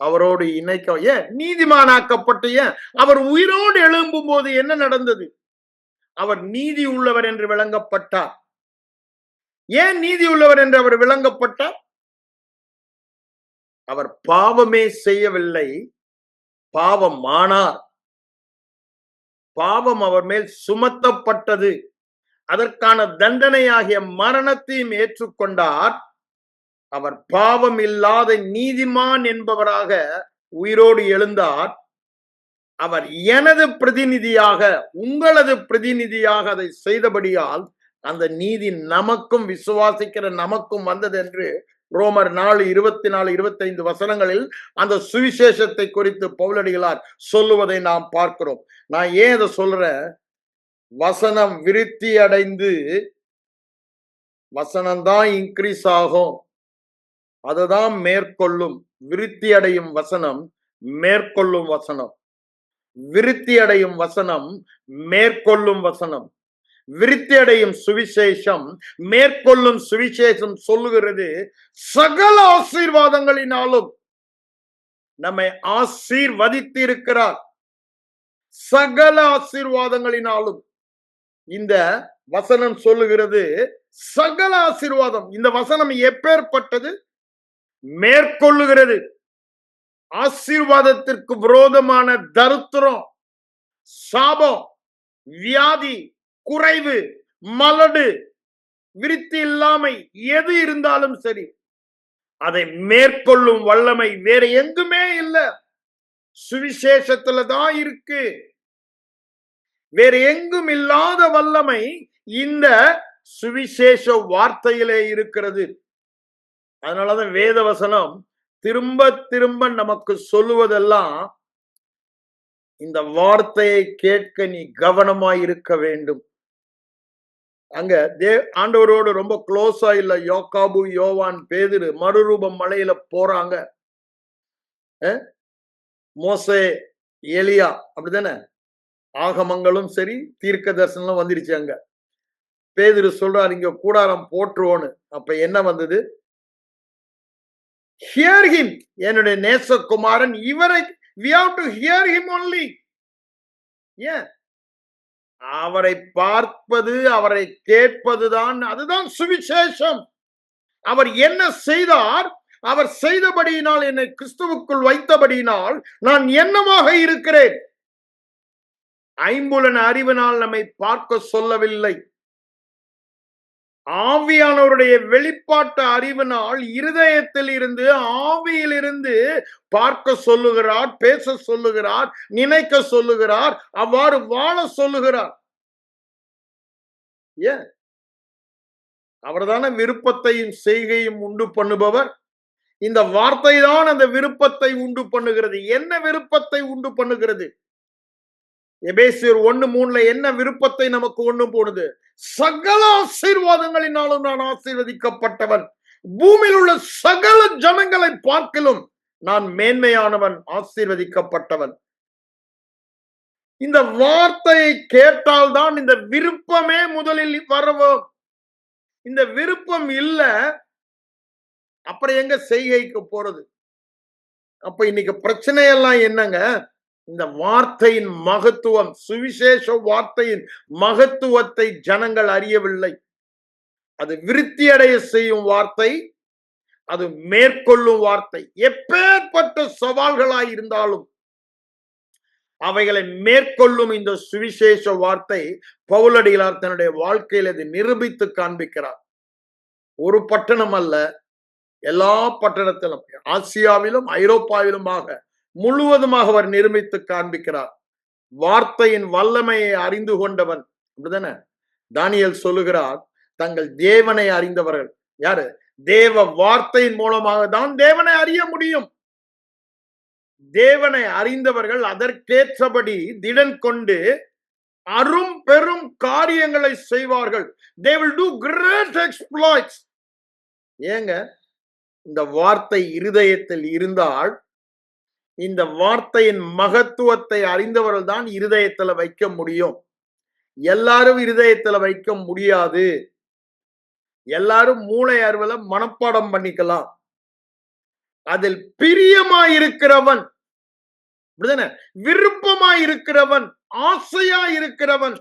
அவரோடு இணைக்க. ஏன் நீதிமானாக்கப்பட்ட? ஏன் அவர் உயிரோடு எழும்பும் போது என்ன நடந்தது? அவர் நீதி உள்ளவர் என்று விளங்கப்பட்டார். ஏன் நீதி உள்ளவர் என்று அவர் விளங்கப்பட்டார்? அவர் பாவமே செய்யவில்லை, பாவமானார். பாவம் அவர் மேல் சுமத்தப்பட்டது. அதற்கான தண்டனையாகிய மரணத்தையும் ஏற்றுக்கொண்டார். அவர் பாவம் இல்லாத நீதிமான் என்பவராக உயிரோடு எழுந்தார். அவர் எனது பிரதிநிதியாக, உங்களது பிரதிநிதியாக அதை செய்தபடியால் அந்த நீதி நமக்கும், விசுவாசிக்கிற நமக்கும் வந்தது என்று ரோமர் 4:24-25 வசனங்களில் அந்த சுவிசேஷத்தை குறித்து பவுலடிகளார் சொல்லுவதை நாம் பார்க்கிறோம். நான் ஏன் அதை சொல்றேன்? வசனம் விருத்தி அடைந்து, வசனம்தான் இன்க்ரீஸ் ஆகும், அதுதான் மேற்கொள்ளும். விருத்தி அடையும் வசனம் மேற்கொள்ளும் வசனம். விருத்தி அடையும் வசனம் மேற்கொள்ளும் வசனம். விருத்தி அடையும் சுவிசேஷம் மேற்கொள்ளும் சுவிசேஷம் சொல்லுகிறது, சகல ஆசீர்வாதங்களினாலும் நம்மை ஆசீர்வதித்து இருக்கிறார். சகல ஆசீர்வாதங்களினாலும் இந்த வசனம் சொல்லுகிறது, சகல ஆசீர்வாதம். இந்த வசனம் எப்பேற்பட்டது? மேற்கொள்ளுகிறது. ஆசீர்வாதத்திற்கு விரோதமான தரித்திரம், சாபம், வியாதி, குறைவு, மலடு, விருத்தி இல்லாமை எது இருந்தாலும் சரி, அதை மேற்கொள்ளும் வல்லமை வேற எங்குமே இல்லை, சுவிசேஷத்துல தான் இருக்கு. வேற எங்கும் இல்லாத வல்லமை இந்த சுவிசேஷ வார்த்தையிலே இருக்கிறது. அதனாலதான் வேத வசனம் திரும்ப திரும்ப நமக்கு சொல்லுவதெல்லாம், இந்த வார்த்தையை கேட்க நீ கவனமாய் இருக்க வேண்டும். அங்க ஆண்டவரோடு ரொம்ப க்ளோஸா இல்ல யோகாபு, யோவான், பேதுரு மறுரூபம் மலையில போறாங்க. மோசே, எலியா, அப்படிதானே? ஆகமங்களும் சரி, தீர்க்க தரிசனம் வந்துருச்சு. அங்க பேதுரு சொல்றாரு, இங்க கூடாரம் போற்றுவோன்னு. அப்ப என்ன வந்தது? hear him, என்னுடைய நேசகுமாரன் இவரை. we have to hear him only. ஏன்? அவரை பார்ப்பது, அவரை கேட்பதுதான், அதுதான் சுவிசேஷம். அவர் என்ன செய்தார்? அவர் செய்தபடியினால், என்னை கிறிஸ்துவுக்குள் வைத்தபடியினால் நான் என்னமாக இருக்கிறேன். ஐம்புலன் அறிவினால் நம்மை பார்க்க சொல்லவில்லை. ஆவியானவருடைய வெளிப்பாட்டு அறிவினால் இருதயத்தில் இருந்து, ஆவியில் இருந்து பார்க்க சொல்லுகிறார், பேச சொல்லுகிறார், நினைக்க சொல்லுகிறார், அவ்வாறு வாழ சொல்லுகிறார். ஏன்? அவர்தான விருப்பத்தையும் செய்கையும் உண்டு பண்ணுபவர். இந்த வார்த்தை தான் அந்த விருப்பத்தை உண்டு பண்ணுகிறது. என்ன விருப்பத்தை உண்டு பண்ணுகிறது? எபேசியர் 1:3 என்ன விருப்பத்தை நமக்கு ஒண்ணு போடுது? சகல ஆசீர்வாதங்களினாலும் நான் ஆசீர்வதிக்கப்பட்டவன். பூமியில் உள்ள சகல ஜனங்களை பார்க்கிலும் நான் மேன்மையானவன், ஆசீர்வதிக்கப்பட்டவன். இந்த வார்த்தையை கேட்டால்தான் இந்த விருப்பமே முதலில் வரவும். இந்த விருப்பம் இல்ல, அப்புறம் எங்க செய்கைக்கு போறது? அப்ப இன்னைக்கு பிரச்சனையெல்லாம் என்னங்க? இந்த வார்த்தையின் மகத்துவம், சுவிசேஷ வார்த்தையின் மகத்துவத்தை ஜனங்கள் அறியவில்லை. அது விருத்தி அடைய செய்யும் வார்த்தை, அது மேற்கொள்ளும் வார்த்தை. எப்பேற்பட்ட சவால்களாய் இருந்தாலும் அவைகளை மேற்கொள்ளும் இந்த சுவிசேஷ வார்த்தை பவுலடிகளார் தன்னுடைய வாழ்க்கையில் அதை நிரூபித்து காண்பிக்கிறார். ஒரு பட்டணம் அல்ல, எல்லா பட்டணத்திலும், ஆசியாவிலும் ஐரோப்பாவிலுமாக முழுவதுமாக அவர் நிரூபித்து காண்பிக்கிறார். வார்த்தையின் வல்லமையை அறிந்து கொண்டவன். அப்படிதானே தானியேல் சொல்லுகிறார், தங்கள் தேவனை அறிந்தவர்கள் யாரு? தேவ வார்த்தையின் மூலமாக தான் தேவனை அறிய முடியும். தேவனை அறிந்தவர்கள் அதற்கேற்றபடி திடன் கொண்டு அரும் பெரும் காரியங்களை செய்வார்கள். They will do great exploits. ஏங்க, இந்த வார்த்தை இருதயத்தில் இருந்தால், இந்த வார்த்தையின் மகத்துவத்தை அறிந்தவர்கள் தான் இருதயத்துல வைக்க முடியும். எல்லாரும் இருதயத்துல வைக்க முடியாது. எல்லாரும் மூளை அறிவுல மனப்பாடம் பண்ணிக்கலாம். அதில் பிரியமாயிருக்கிறவன், விருப்பமாயிருக்கிறவன், ஆசையாயிருக்கிறவன்,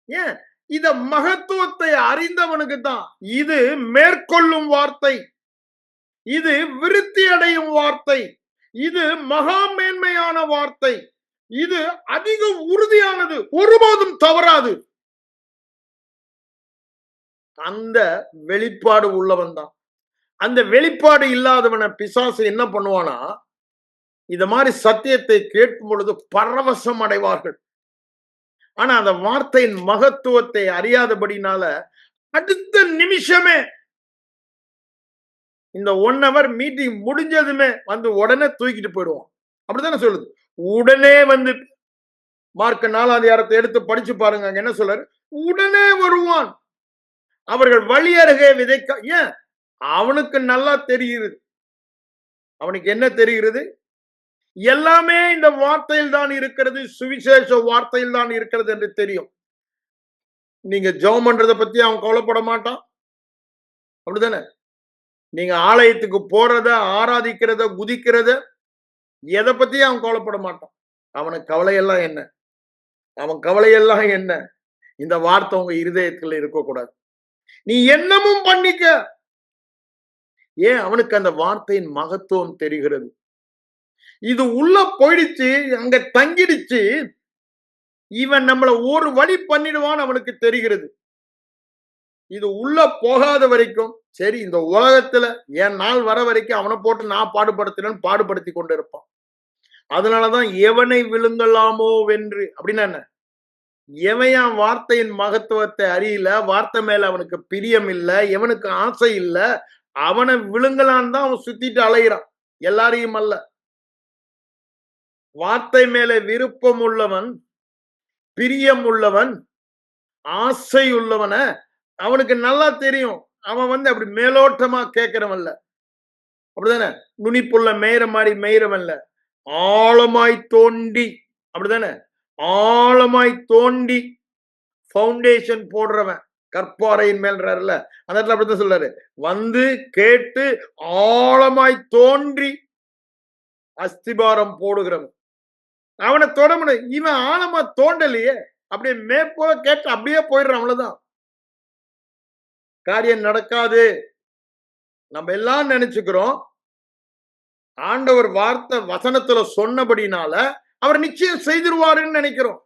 ஏன் இத மகத்துவத்தை அறிந்தவனுக்கு தான் இது மேற்கொள்ளும் வார்த்தை, இது விருத்தி அடையும் வார்த்தை, இது மகா மேன்மையான வார்த்தை, இது அதிக உறுதியானது, ஒருபோதும் தவறாது. அந்த வெளிப்பாடு உள்ளவன் தான். அந்த வெளிப்பாடு இல்லாதவனை பிசாசு என்ன பண்ணுவானா, இத மாதிரி சத்தியத்தை கேட்கும் பொழுது பரவசம் அடைவார்கள். ஆனா அந்த வார்த்தையின் மகத்துவத்தை அறியாதபடினால அடுத்த நிமிஷமே, இந்த 1 hour மீட்டிங் முடிஞ்சதுமே வந்து உடனே தூக்கிட்டு போயிடுவான். அப்படித்தானே சொல்லுது. உடனே வந்து மார்க் 4ஆம் அதிகாரத்தை எடுத்து படிச்சு பாருங்க. அங்க என்ன சொல்றாரு? உடனே வருவான். அவர்கள் வழி அருகே விதைக்க. ஏன்? அவனுக்கு நல்லா தெரிகிறது. அவனுக்கு என்ன தெரிகிறது? எல்லாமே இந்த வார்த்தையில் தான் இருக்கிறது, சுவிசேஷ வார்த்தையில் தான் இருக்கிறது என்று தெரியும். நீங்க ஜெபம் பண்றத பத்தி அவன் கவலைப்பட மாட்டான். அப்படிதானே? நீங்க ஆலயத்துக்கு போறத, ஆராதிக்கிறத, குதிக்கிறத, எதை பத்தி அவன் கவலைப்பட மாட்டான். அவனுக்கு கவலையெல்லாம் என்ன? அவன் கவலையெல்லாம் என்ன? இந்த வார்த்தை உங்க இருதயத்துல இருக்கக்கூடாது. நீ என்னமும் பண்ணிக்க. ஏன்? அவனுக்கு அந்த வார்த்தையின் மகத்துவம் தெரிகிறது. இது உள்ள போயிடுச்சு, அங்க தங்கிடுச்சு, இவன் நம்மள ஒரு வழி பண்ணிடுவான் அவனுக்கு தெரிகிறது. இது உள்ள போகாத வரைக்கும் சரி, இந்த உலகத்துல என் நாள் வர வரைக்கும் அவனை போட்டு நான் பாடுபடுத்தினேன், பாடுபடுத்தி கொண்டு இருப்பான். அதனாலதான் எவனை விழுங்கலாமோ வென்று. அப்படின்னா என்ன? எவன் வார்த்தையின் மகத்துவத்தை அறியல, வார்த்தை மேல அவனுக்கு பிரியம் இல்ல, எவனுக்கு ஆசை இல்ல, அவனை விழுங்கலான்னு தான் அவன் சுத்திட்டு அலைகிறான். எல்லாரையும் அல்ல. வார்த்தை மேல விருப்பம் உள்ளவன், பிரியம் உள்ளவன், ஆசை உள்ளவன அவனுக்கு நல்லா தெரியும். அவன் வந்து அப்படி மேலோட்டமா கேட்கிறவன் இல்ல. அப்படிதானே? நுனிப்புள்ள மேயிற மாதிரி மேயிறவன் இல்ல. ஆழமாய் தோண்டி, அப்படிதானே? ஆழமாய் தோண்டி பவுண்டேஷன் போடுறவன், கற்பாறையின் மேல்றாருல, அந்த இடத்துல அப்படித்தான் சொல்றாரு. வந்து கேட்டு ஆழமாய் தோன்றி அஸ்திபாரம் போடுகிறவன், அவனை தொட முடியும். இவன் ஆழமா தோண்டலையே, அப்படியே மேற்போல கேட்டு அப்படியே போயிடுறான். அவ்வளவுதான், காரியம் நடக்காது. நம்ம எல்லாம் நினைச்சுக்கிறோம் ஆண்டவர் வார்த்தை வசனத்துல சொன்னபடினால அவர் நிச்சயம் செய்திருவாருன்னு நினைக்கிறோம்.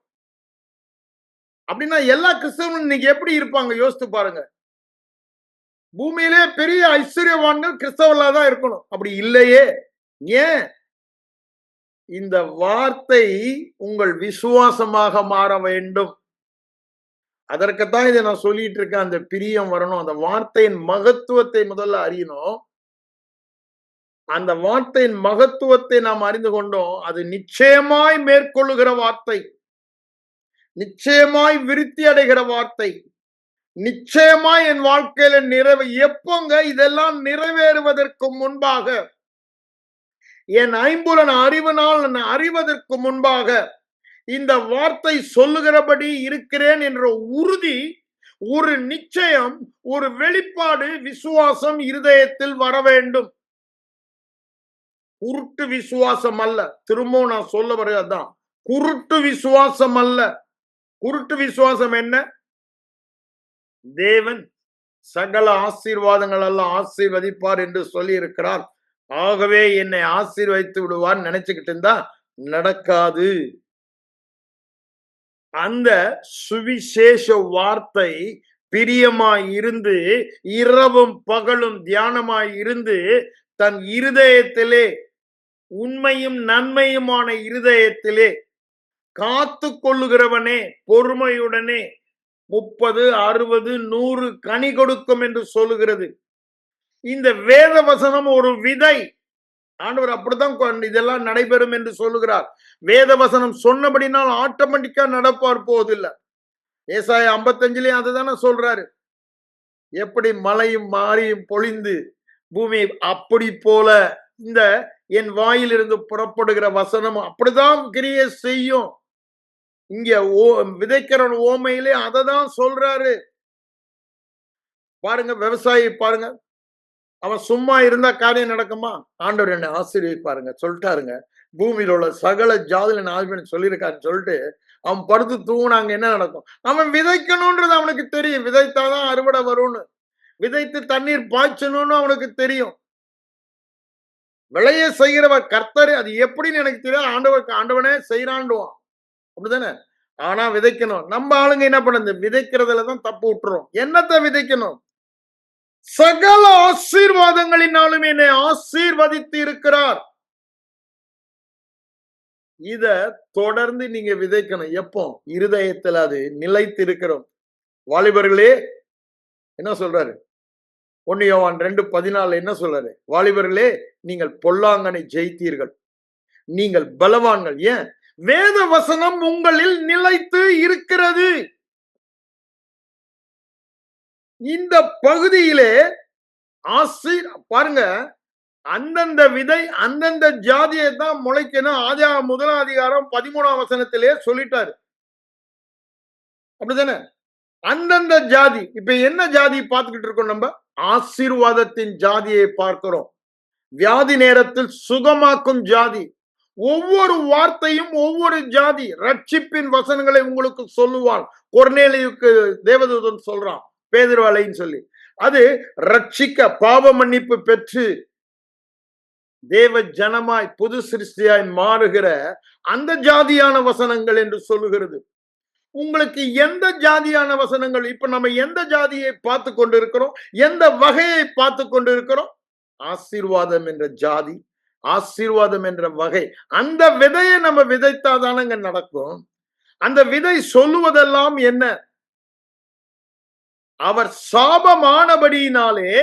அப்படின்னா எல்லா கிறிஸ்தவனும் இன்னைக்கு எப்படி இருப்பாங்க யோசித்து பாருங்க. பூமியிலே பெரிய ஐஸ்வர்யவான்கள் கிறிஸ்தவர்களா தான் இருக்கணும். அப்படி இல்லையே. ஏன்? இந்த வார்த்தை உங்கள் விசுவாசமாக மாற வேண்டும். அதற்குத்தான் இதை நான் சொல்லிட்டு இருக்கேன். அந்த பிரியம் வரணும். அந்த வார்த்தையின் மகத்துவத்தை முதல்ல அறியணும். அந்த வார்த்தையின் மகத்துவத்தை நாம் அறிந்து கொண்டோம். அது நிச்சயமாய் மேற்கொள்ளுகிற வார்த்தை, நிச்சயமாய் விருத்தி அடைகிற வார்த்தை, நிச்சயமா என் வாழ்க்கையில எப்போங்க இதெல்லாம் நிறைவேறுவதற்கு முன்பாக, என் ஐம்புலன் அறிவினால் நான் அறிவதற்கு முன்பாக இந்த வார்த்தை சொல்லுகிறபடி இருக்கிறேன் என்ற உறுதி, ஒரு நிச்சயம், ஒரு வெளிப்பாடு, விசுவாசம் இருதயத்தில் வர வேண்டும். குருட்டு விசுவாசம் அல்ல. திரும்பவும் நான் சொல்ல வர்றதுதான், குருட்டு விசுவாசம் அல்ல. குருட்டு விசுவாசம் என்ன? தேவன் சகல ஆசீர்வாதங்கள் எல்லாம் ஆசீர்வதிப்பார் என்று சொல்லி இருக்கிறார், ஆகவே என்னை ஆசீர்வதித்து விடுவார் நினைச்சுக்கிட்டு இருந்தா நடக்காது. அந்த சுவிசேஷ வார்த்தை பிரியமாய் இருந்து, இரவும் பகலும் தியானமாய் இருந்து, தன் இருதயத்திலே, உண்மையும் நன்மையுமான இருதயத்திலே காத்து கொள்ளுகிறவனே பொறுமையுடனே 30, 60, 100 கனி கொடுக்கும் என்று சொல்லுகிறது. இந்த வேத வசனம் ஒரு விதை. ஆண்டவர் அப்படித்தான் இதெல்லாம் நடைபெறும் என்று சொல்லுகிறார். வேத வசனம் சொன்னபடினால் ஆட்டோமேட்டிக்கா நடப்பார் போவதில்லை. ஏசாயா 55லயும் அதுதானே சொல்றாரு. எப்படி மழையும் மாரியும் பொழிந்து பூமி, அப்படி போல இந்த என் வாயிலிருந்து புறப்படுகிற வசனம் அப்படிதான் கிரியை செய்யும். இங்க விதைக்கிற ஓமையிலே அததான் சொல்றாரு. பாருங்க, விவசாயி பாருங்க, அவன் சும்மா இருந்தா காரியம் நடக்குமா? ஆண்டவர் என்னை ஆசீர்வதிப்பாருங்க சொல்லிட்டாருங்க. பூமியில உள்ள சகல ஜாதியில ஆசீர்வாதம் சொல்லியிருக்காருன்னு சொல்லிட்டு அவன் படுத்து தூங்கினாங்க, என்ன நடக்கும்? அவன் விதைக்கணும்ன்றது அவனுக்கு தெரியும். விதைத்தாதான் அறுவடை வரும்னு, விதைத்து தண்ணீர் பாய்ச்சணும்னு அவனுக்கு தெரியும். விளைய செய்கிறவர் கர்த்தர், அது எப்படின்னு எனக்கு தெரியும். ஆண்டவனே செய்யறாண்டுவான், அப்படிதானே? ஆனா விதைக்கணும். நம்ம ஆளுங்க என்ன பண்ணுது? விதைக்கிறதுலதான் தப்பு விட்டுறோம். என்னத்தை விதைக்கணும்? சகல ஆசீர்வாதங்களினாலும் என்னை ஆசீர்வதித்து இருக்கிறார். இத தொடர்ந்து நீங்க விதைக்கணும். எப்போ? இருதயத்தில் அது நிலைத்து இருக்கிறோம். வாலிபர்களே என்ன சொல்றாரு? 1 யோவான் 2:14 என்ன சொல்றாரு? வாலிபர்களே, நீங்கள் பொல்லாங்கனை ஜெயித்தீர்கள், நீங்கள் பலவான்கள். ஏன்? வேத வசனம் உங்களில் நிலைத்து இருக்கிறது. இந்த பகுதியிலே பாருங்க, அந்தந்த விதை அந்தந்த ஜாதியை தான் முளைக்கணும். ஆதியாகமம் 1ஆம் அதிகாரம் 13ஆம் வசனத்திலே சொல்லிட்டாரு, அப்படிதானே? அந்தந்த ஜாதி. இப்ப என்ன ஜாதி பார்த்துக்கிட்டு இருக்கோம்? நம்ம ஆசீர்வாதத்தின் ஜாதியை பார்க்கிறோம். வியாதி நேரத்தில் சுகமாக்கும் ஜாதி. ஒவ்வொரு வார்த்தையும் ஒவ்வொரு ஜாதி. ரட்சிப்பின் வசனங்களை உங்களுக்கு சொல்லுவான். கொர்நேலியுக்கு தேவதூதன் சொல்றான், பேதுருவலைன்னு சொல்லி. அது ரட்சிக்க, பாவ மன்னிப்பு பெற்று தேவ ஜனமாய் புது சிருஷ்டியாய் மாறுகிற அந்த ஜாதியான வசனங்கள் என்று சொல்லுகிறது. உங்களுக்கு எந்த ஜாதியான வசனங்கள்? இப்ப நம்ம எந்த ஜாதியை பார்த்து கொண்டு இருக்கிறோம்? எந்த வகையை பார்த்து கொண்டு இருக்கிறோம்? ஆசீர்வாதம் என்ற ஜாதி, ஆசீர்வாதம் என்ற வகை. அந்த விதையை நம்ம விதைத்தாதானங்க நடக்கும். அந்த விதை சொல்லுவதெல்லாம் என்ன? அவர் சாபமானபடியினாலே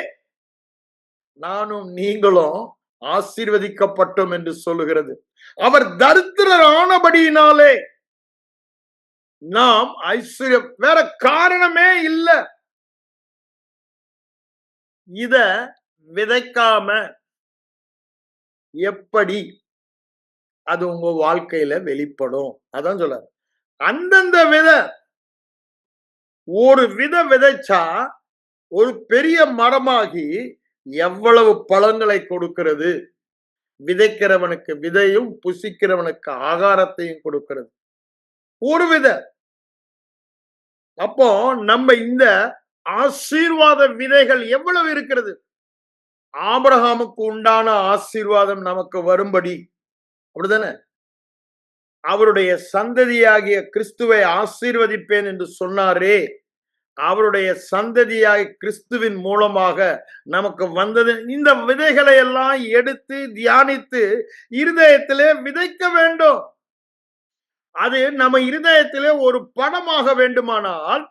நானும் நீங்களும் ஆசீர்வதிக்கப்பட்டோம் என்று சொல்லுகிறது. அவர் தரித்திரர் ஆனபடியினாலே நாம் ஐஸ்வர்யம். வேற காரணமே இல்ல. இத விதைக்காம எப்படி அது உங்க வாழ்க்கையில வெளிப்படும்? அதான் சொல்ல, அந்தந்த விதை, ஒரு விதை விதைச்சா ஒரு பெரிய மரமாகி எவ்வளவு பழங்களை கொடுக்கிறது. விதைக்கிறவனுக்கு விதையும் புசிக்கிறவனுக்கு ஆகாரத்தையும் கொடுக்கிறது ஒரு விதை. அப்போ நம்ம இந்த ஆசீர்வாத விதைகள் எவ்வளவு இருக்கிறது? ஆபிரகாமுக்கு உண்டான ஆசீர்வாதம் நமக்கு வரும்படி, அப்படிதானே? அவருடைய சந்ததியாகிய கிறிஸ்துவை ஆசீர்வதிப்பேன் என்று சொன்னாரே, அவருடைய சந்ததியாகிய கிறிஸ்துவின் மூலமாக நமக்கு வந்தது. இந்த விதைகளை எல்லாம் எடுத்து தியானித்து இருதயத்திலே விதைக்க வேண்டும். அது நம்ம இருதயத்திலே ஒரு படமாக வேண்டுமானால்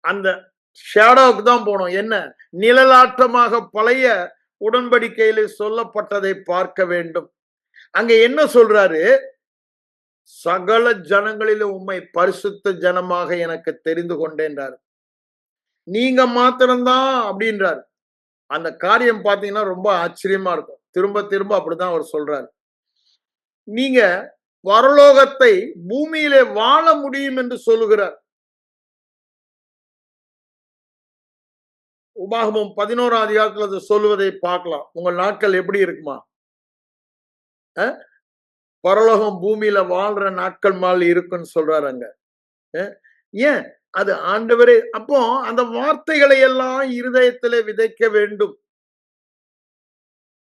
அந்த ஷேடோவுக்கு தான் போனோம். என்ன? நிழலாட்டமாக பழைய உடன்படிக்கையிலே சொல்லப்பட்டதை பார்க்க வேண்டும். அங்க என்ன சொல்றாரு? சகல ஜனங்களிலும் உம்மை பரிசுத்த ஜனமாக எனக்கு தெரிந்து கொண்டேன்றார். நீங்க மாத்திரம்தான் அப்படின்றாரு. அந்த காரியம் பாத்தீங்கன்னா ரொம்ப ஆச்சரியமா இருக்கும். திரும்ப திரும்ப அப்படிதான் அவர் சொல்றாரு. நீங்க பரலோகத்தை பூமியிலே வாழ முடியும் என்று சொல்லுகிறார். உபாகமம் 11ஆம் அதிகாரத்துல அது சொல்லுவதை பார்க்கலாம். உங்கள் நாட்கள் எப்படி இருக்குமா? பரலோகம் பூமியில வாழ்ற நாட்கள் மாதிரி இருக்குன்னு சொல்றாரு அங்க. ஏன்? அது ஆண்டவரே அப்போ அந்த வார்த்தைகளை எல்லாம் இருதயத்திலே விதைக்க வேண்டும்.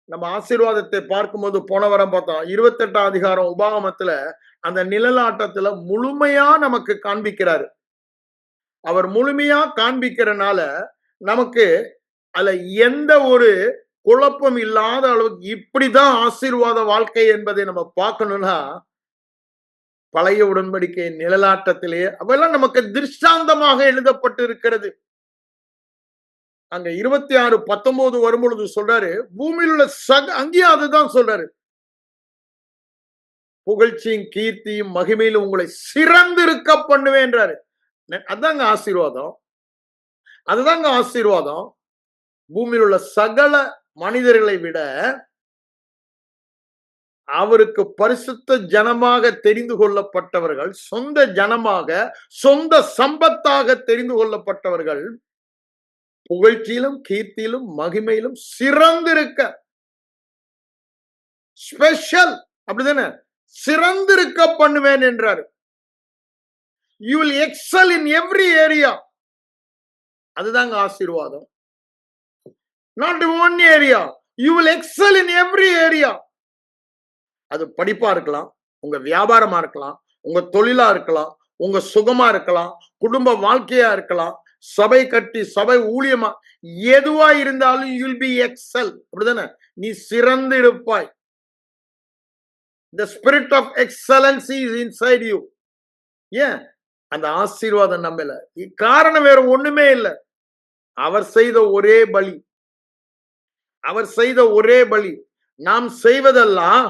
நம்ம ஆசீர்வாதத்தை பார்க்கும்போது போன வாரம் பார்த்தோம். 28ஆம் அதிகாரம் உபாகமத்துல அந்த நிழலாட்டத்துல முழுமையா நமக்கு காண்பிக்கிறாரு. அவர் முழுமையா காண்பிக்கிறனால நமக்கு அதுல எந்த ஒரு குழப்பம் இல்லாத அளவுக்கு இப்படிதான் ஆசீர்வாத வாழ்க்கை என்பதை நம்ம பார்க்கணும்னா பழைய உடன்படிக்கை நிழலாட்டத்திலே அவெல்லாம் நமக்கு திருஷ்டாந்தமாக எழுதப்பட்டு இருக்கிறது. அங்க 26:19 வரும்பொழுது சொல்றாரு, பூமியில் உள்ள அங்கேயும் அதுதான் சொல்றாரு. புகழ்ச்சியும் கீர்த்தியும் மகிமையிலும் உங்களை சிறந்திருக்க பண்ணுவேன்றாரு. அதாங்க ஆசீர்வாதம். அதுதாங்க ஆசீர்வாதம். பூமியில் உள்ள சகல மனிதர்களை விட அவருக்கு பரிசுத்த ஜனமாக தெரிந்து கொள்ளப்பட்டவர்கள், சொந்த ஜனமாக, சொந்த சம்பத்தாக தெரிந்து கொள்ளப்பட்டவர்கள் புகழ்ச்சியிலும் கீர்த்தியிலும் மகிமையிலும் சிறந்திருக்க ஸ்பெஷல் அப்படிதானே சிறந்திருக்க பண்ணுவேன் என்றார். You will XL in every area. அதுதாங்க ஆசீர்வாதம். Not one area, you will XL in every area. அது படிப்பா இருக்கலாம், உங்க வியாபாரமா இருக்கலாம், உங்க தொழிலா இருக்கலாம், உங்க சுகமா இருக்கலாம், குடும்ப வாழ்க்கையா இருக்கலாம், சபை கட்டி சபை ஊழியமா எதுவா இருந்தாலும் யூ வில் பி எக்ஸல். அப்படிதானே? நீ சிறந்து இருப்பாய். The spirit of excellency is inside you. ஏன்? அந்த ஆசீர்வாதம் நம்மள. காரணம் வேற ஒண்ணுமே இல்லை. அவர் செய்த ஒரே பலி. அவர் செய்த ஒரே பலி. நாம் செய்வதெல்லாம்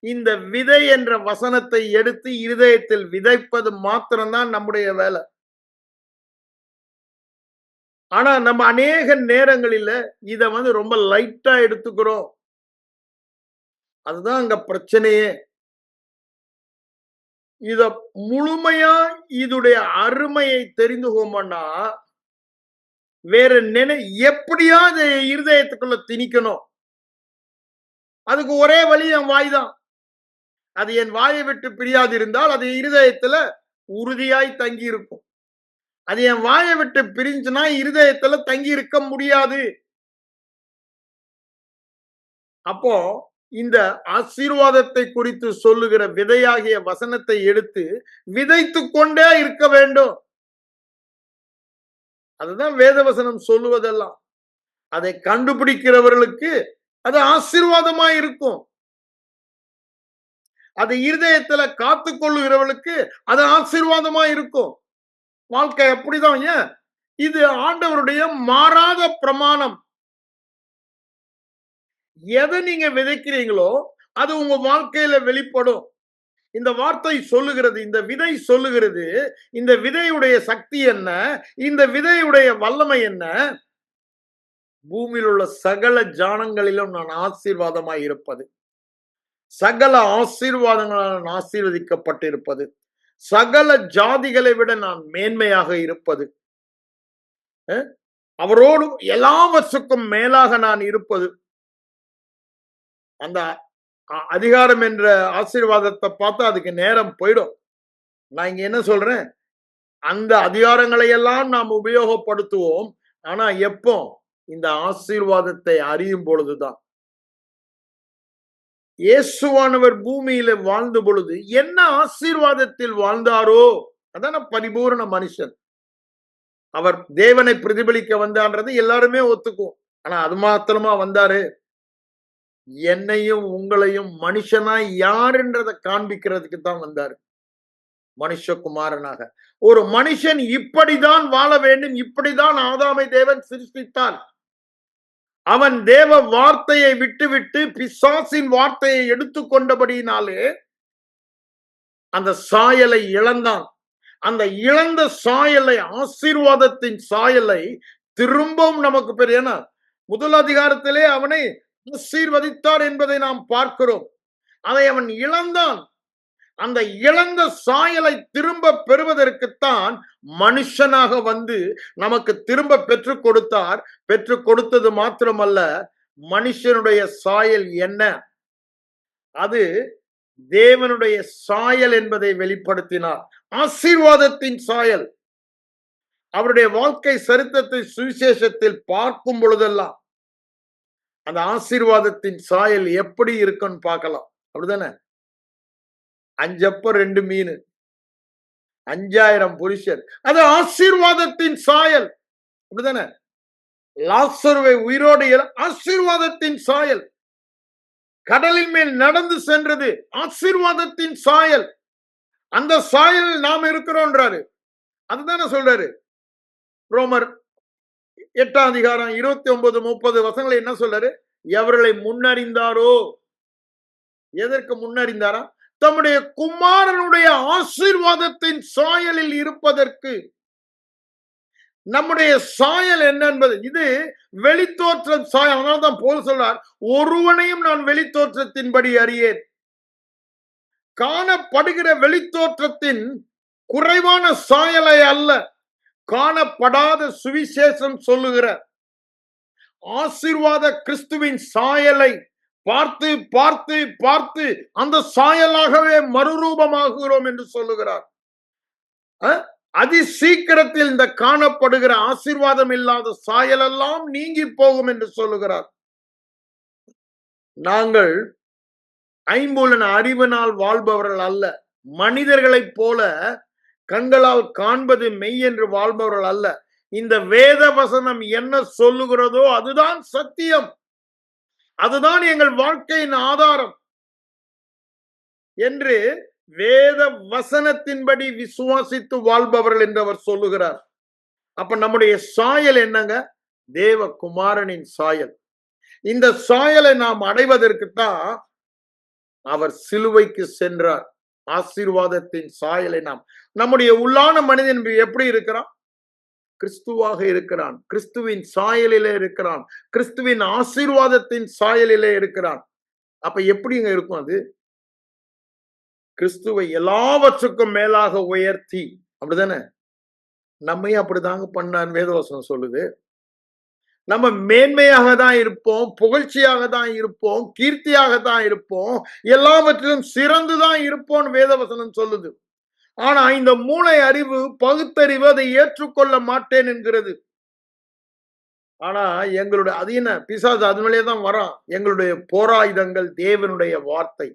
இந்த விதை என்ற வசனத்தை எடுத்து இருதயத்தில் விதைப்பது மாத்திரம்தான் நம்முடைய வேலை. ஆனா நம்ம அநேக நேரங்களில இத ரொம்ப லைட்டா எடுத்துக்கிறோம். அதுதான் அங்க பிரச்சனையே. இத முழுமையா இதுடைய அருமையை தெரிந்து கொண்டோம்னா வேற எப்படியா இருதயத்துக்குள்ள திணிக்கணும். அதுக்கு ஒரே வழி என் வாய் தான். அது என் வாயை விட்டு பிரியாது இருந்தால் அது இருதயத்துல உறுதியாய் தங்கி இருக்கும். அது என் வாயை விட்டு பிரிஞ்சுனா இருதயத்துல தங்கி இருக்க முடியாது. அப்போ இந்த ஆசீர்வாதத்தை குறித்து சொல்லுகிற விதையாகிய வசனத்தை எடுத்து விதைத்து கொண்டே இருக்க வேண்டும். அதுதான் வேத வசனம் சொல்லுவதெல்லாம். அதை கண்டுபிடிக்கிறவர்களுக்கு அது ஆசீர்வாதமா இருக்கும். அது இருதயத்துல காத்து கொள்ளுகிறவர்களுக்கு அது ஆசீர்வாதமா இருக்கும். வாழ்க்கை அப்படிதான். ஏன்? இது ஆண்டவருடைய மாறாத பிரமாணம். எதை நீங்க விதைக்கிறீங்களோ அது உங்க வாழ்க்கையில வெளிப்படும். இந்த வார்த்தை சொல்லுகிறது, இந்த விதை சொல்லுகிறது, இந்த விதையுடைய சக்தி என்ன, இந்த விதையுடைய வல்லமை என்ன? பூமியில் உள்ள சகல ஜானங்களிலும் நான் ஆசீர்வாதமாய் இருப்பது, சகல ஆசீர்வாதங்களால் ஆசீர்வதிக்கப்பட்டிருப்பது, சகல ஜாதிகளை விட நான் மேன்மையாக இருப்பது, அவரோடு எல்லாவற்றுக்கும் மேலாக நான் இருப்பது. அந்த அதிகாரம் என்ற ஆசீர்வாதத்தை பார்த்தா அதுக்கு நேரம் போயிடும். நான் இங்க என்ன சொல்றேன், அந்த அதிகாரங்களை எல்லாம் நாம் உபயோகப்படுத்துவோம். ஆனா எப்போ? இந்த ஆசீர்வாதத்தை அறியும் பொழுதுதான். இயேசுவானவர் பூமியில வாழ்ந்த பொழுது என்ன ஆசீர்வாதத்தில் வாழ்ந்தாரோ அதான பரிபூர்ண மனுஷன். அவர் தேவனை பிரதிபலிக்க வந்தான்றது எல்லாருமே ஒத்துக்கும். ஆனா அது மாத்திரமா வந்தாரு? என்னையும் உங்களையும் மனுஷனாய் யாருன்றதை காண்பிக்கிறதுக்கு தான் வந்தாரு. மனுஷகுமாரனாக ஒரு மனுஷன் இப்படிதான் வாழ வேண்டும், இப்படிதான் ஆதாமை தேவன் சிருஷ்டித்தார். அவன் தேவ வார்த்தையை விட்டுவிட்டு பிசாசின் வார்த்தையை எடுத்துக்கொண்டபடியினாலே அந்த சாயலை இழந்தான். அந்த இழந்த சாயலை, ஆசீர்வாதத்தின் சாயலை திரும்பவும் நமக்கு பெரிய, ஏன்னா முதல் அதிகாரத்திலே அவனை ஆசீர்வதித்தார் என்பதை நாம் பார்க்கிறோம். அதை அவன் இழந்தான். அந்த இழந்த சாயலை திரும்ப பெறுவதற்குத்தான் மனுஷனாக வந்து நமக்கு திரும்ப பெற்றுக் கொடுத்தார். பெற்றுக் கொடுத்தது மாத்திரமல்ல, மனுஷனுடைய சாயல் என்ன, அது தேவனுடைய சாயல் என்பதை வெளிப்படுத்தினார். ஆசீர்வாதத்தின் சாயல். அவருடைய வாழ்க்கை சரித்திரத்தை சுவிசேஷத்தில் பார்க்கும் பொழுதெல்லாம் அந்த ஆசீர்வாதத்தின் சாயல் எப்படி இருக்குன்னு பார்க்கலாம். அப்படிதானே? 5 அப்பம் 2 மீன், 5000 புருஷர், அது ஆசீர்வாதத்தின் சாயல். அப்படிதானே? லாசருவை உயிரோடு ஆசீர்வாதத்தின் சாயல். கடலின் மேல் நடந்து சென்றது ஆசீர்வாதத்தின் சாயல். அந்த சாயலில் நாம் இருக்கிறோன்றாரு. அதுதானே சொல்றாரு. ரோமர் 8ஆம் அதிகாரம் 29, 30 வசனங்களை என்ன சொல்றாரு? எவர்களை முன்னறிந்தாரோ, எதற்கு முன்னறிந்தாரா? தம்முடைய குமாரனுடைய ஆசீர்வாதத்தின் சாயலில் இருப்பதற்கு. நம்முடைய சாயல் என்ன என்பது இது வெளித்தோற்றம் சாயல். அதனால்தான் போல் சொல்றார், ஒருவனையும் நான் வெளித்தோற்றத்தின்படி அறியேன். காணப்படுகிற வெளித்தோற்றத்தின் குறைவான சாயலை அல்ல, காணப்படாத சுவிசேஷம் சொல்லுகிற ஆசீர்வாத கிறிஸ்துவின் சாயலை பார்த்து பார்த்து பார்த்து அந்த சாயலாகவே மறுரூபமாகிறோம் என்று சொல்லுகிறார். அதி சீக்கிரத்தில் இந்த காணப்படுகிற ஆசீர்வாதம் இல்லாத சாயல் எல்லாம் நீங்கி போகும் என்று சொல்லுகிறார். நாங்கள் ஐம்புலன் அறிவினால் வாழ்பவர்கள் அல்ல, மனிதர்களைப் போல கண்களால் காண்பது மெய் என்று வாழ்பவர்கள் அல்ல. இந்த வேத வசனம் என்ன சொல்லுகிறதோ அதுதான் சத்தியம், அதுதான் எங்கள் வாழ்க்கையின் ஆதாரம் என்று வேத வசனத்தின்படி விசுவாசித்து வாழ்பவர்கள் என்று அவர் சொல்லுகிறார். அப்ப நம்முடைய சாயல் என்னங்க? தேவ குமாரனின் சாயல். இந்த சாயலை நாம் அடைவதற்குத்தான் அவர் சிலுவைக்கு சென்றார். ஆசீர்வாதத்தின் சாயலை நம்முடைய உள்ளான மனிதன் எப்படி இருக்கிறான்? கிறிஸ்துவாக இருக்கிறான், கிறிஸ்துவின் சாயலிலே இருக்கிறான், கிறிஸ்துவின் ஆசீர்வாதத்தின் சாயலிலே இருக்கிறான். அப்ப எப்படிங்க இருக்கும் அது? கிறிஸ்துவை எல்லாவற்றுக்கும் மேலாக உயர்த்தி, அப்படிதானே? நம்மையும் அப்படிதாங்க பண்ணார் வேதவசனம் சொல்லுது. நம்ம மேன்மையாக தான் இருப்போம், புகழ்ச்சியாக தான் இருப்போம், கீர்த்தியாக தான் இருப்போம், எல்லாவற்றிலும் சிறந்துதான் இருப்போம் வேதவசனம் சொல்லுது. ஆனா இந்த மூளை அறிவு, பகுத்தறிவு அதை ஏற்றுக்கொள்ள மாட்டேன் என்கிறது. ஆனா எங்களுடைய அது என்ன, பிசாசு அதனாலே தான் வரான். எங்களுடைய போராயுதங்கள் தேவனுடைய வார்த்தை,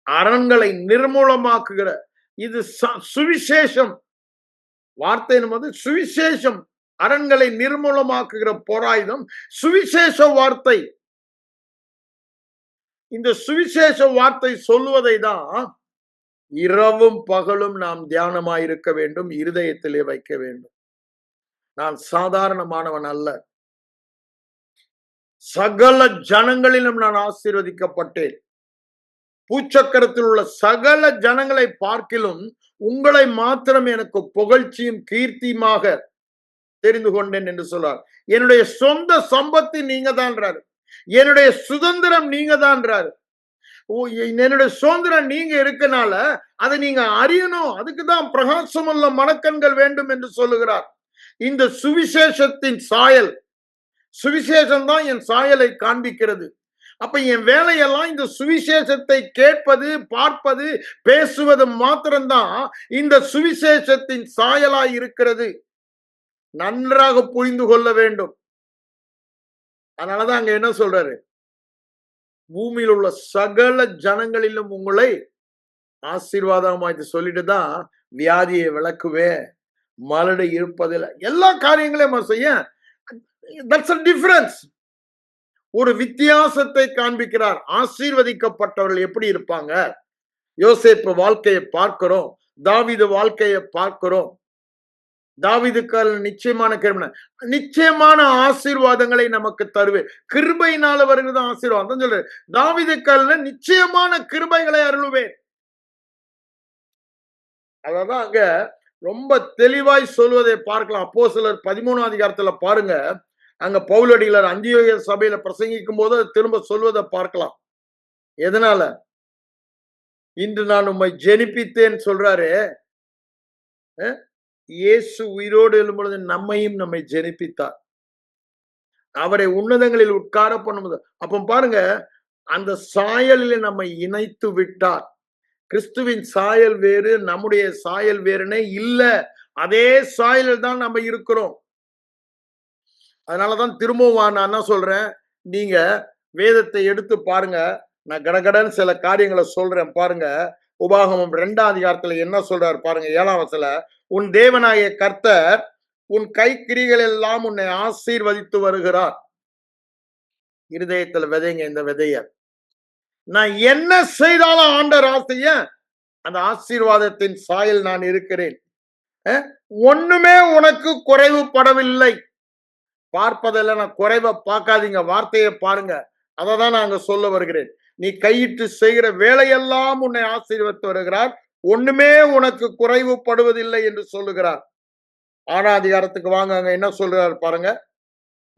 அரண்களை நிர்மூலமாக்குகிற இது சுவிசேஷம். வார்த்தை என்பது சுவிசேஷம். அரண்களை நிர்மூலமாக்குகிற போராயுதம் சுவிசேஷ வார்த்தை. இந்த சுவிசேஷ வார்த்தை சொல்லுவதை தான் இரவும் பகலும் நாம் தியானமாயிருக்க வேண்டும், இருதயத்திலே வைக்க வேண்டும். நான் சாதாரணமானவன் அல்ல, சகல ஜனங்களிலும் நான் ஆசீர்வதிக்கப்பட்டேன். பூச்சக்கரத்தில் உள்ள சகல ஜனங்களை பார்க்கிலும் உங்களை மாத்திரம் எனக்கு புகழ்ச்சியும் கீர்த்தியுமாக தெரிந்து கொண்டேன் என்று சொல்றார். என்னுடைய சொந்த சம்பத்து நீங்க தான்றாரு, என்னுடைய சுதந்திரம் நீங்க தான்றாரு. என்னுடைய சுதந்திரம் நீங்க இருக்கனால அதை நீங்க அறியணும், அதுக்குதான் பிரகாசமுள்ள மனக்கண்கள் வேண்டும் என்று சொல்லுகிறார். இந்த சுவிசேஷத்தின் சாயல், சுவிசேஷம் தான் என் சாயலை காண்பிக்கிறது. அப்ப என் வேலையெல்லாம் இந்த சுவிசேஷத்தை கேட்பது, பார்ப்பது, பேசுவது மாத்திரம்தான் இந்த சுவிசேஷத்தின் சாயலாய் இருக்கிறது. நன்றாக புரிந்து கொள்ள வேண்டும். அதனாலதான் அங்க என்ன சொல்றாரு? பூமியில் உள்ள சகல ஜனங்களிலும் உங்களை ஆசீர்வாதமாய் சொல்லிட்டுதான் வியாதியை விளக்குவேன், மலடை இருப்பதில் எல்லா காரியங்களையும் செய்ய. That's a difference. ஒரு வித்தியாசத்தை காண்பிக்கிறார். ஆசீர்வதிக்கப்பட்டவர்கள் எப்படி இருப்பாங்க? யோசேப்பு வாழ்க்கையை பார்க்கிறோம், தாவீது வாழ்க்கையை பார்க்கிறோம். தாவீதுக்கு நிச்சயமான ஆசீர்வாதங்களை நமக்கு தருவேன், கிருபையினால வருகிறது ஆசீர்வாதம் சொல்ற. தாவீதுக்கு நிச்சயமான கிருபைகளை அருளுவேன். அதான் அங்க ரொம்ப தெளிவாய் சொல்வதை பார்க்கலாம். அப்போஸ்தலர் 13ஆம் அதிகாரத்துல பாருங்க, அங்க பவுலடிகளார் அந்தியோகிய சபையில பிரசங்கிக்கும் போது திரும்ப சொல்வதை பார்க்கலாம். எதனால? இன்று நான் உம்மை ஜெனிப்பித்தேன் சொல்றாரு. இயேசு உயிரோடு எழும்பொழுது நம்மை ஜெனிப்பித்தார். அவரை உன்னதங்களில் உட்கார பண்ணும்போது அப்ப பாருங்க, அந்த சாயலில் நம்மை இணைத்து விட்டார். கிறிஸ்துவின் சாயல் வேறு, நம்முடைய சாயல் வேறுனே இல்ல. அதே சாயலில் தான் நம்ம இருக்கிறோம். அதனாலதான் திரும்பவும் நான் என்ன சொல்றேன், நீங்க வேதத்தை எடுத்து பாருங்க. நான் கடகடன்னு சில காரியங்களை சொல்றேன் பாருங்க. உபாகமம் 2ஆம் அதிகாரத்துல என்ன சொல்றாரு பாருங்க. 7ஆம் வசனத்துல, உன் தேவனாகிய கர்த்தர் உன் கைக்கிரிகள் எல்லாம் உன்னை ஆசீர்வதித்து வருகிறார். இருதயத்துல விதைங்க இந்த விதைய. நான் என்ன செய்தாலும் ஆண்டவர் ஆசைய அந்த ஆசீர்வாதத்தின் சாயல் நான் இருக்கிறேன். ஒண்ணுமே உனக்கு குறைவுபடவில்லை. பார்ப்பதெல்லாம் நான் குறைவா பார்க்காதீங்க, வார்த்தையை பாருங்க. அததான் நான் அங்க சொல்ல வருகிறேன். நீ கையிட்டு செய்கிற வேலையெல்லாம் உன்னை ஆசீர்வதித்து வருகிறார். ஒண்ணுமே உனக்கு குறைவுபடுவதில்லை என்று சொல்லுகிறார். 6ஆம் அதிகாரத்துக்கு வாங்க. அங்க என்ன சொல்றாரு பாருங்க.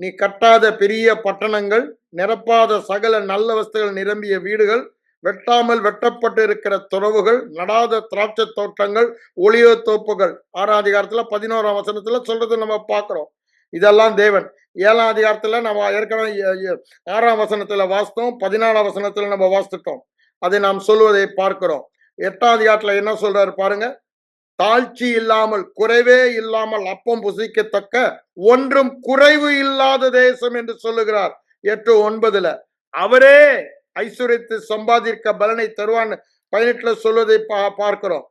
நீ கட்டாத பெரிய பட்டணங்கள், நிரப்பாத சகல நல்ல வஸ்துகள் நிரம்பிய வீடுகள், வெட்டாமல் வெட்டப்பட்டு இருக்கிற துறவுகள், நடாத திராட்சை தோட்டங்கள், ஒளிய தோப்புகள். 6ஆம் அதிகாரத்துல 11ஆம் வசனத்துல சொல்றது நம்ம பார்க்கிறோம். இதெல்லாம் தேவன். 7ஆம் அதிகாரத்துல நம்ம ஏற்கனவே 6ஆம் வசனத்துல வாசித்தோம், 14ஆம் வசனத்துல நம்ம வாசித்துட்டோம். அதை நாம் சொல்வதை பார்க்கிறோம். 8ஆம் அதிகாரத்துல என்ன சொல்றாரு பாருங்க. தாழ்ச்சி இல்லாமல், குறைவே இல்லாமல் அப்பம் புசிக்கத்தக்க ஒன்றும் குறைவு இல்லாத தேசம் என்று சொல்லுகிறார். 8:9 அவரே ஐஸ்வர்யத்தை சம்பாதிக்க பலனை தருவான் 18 சொல்வதை பார்க்கிறோம்.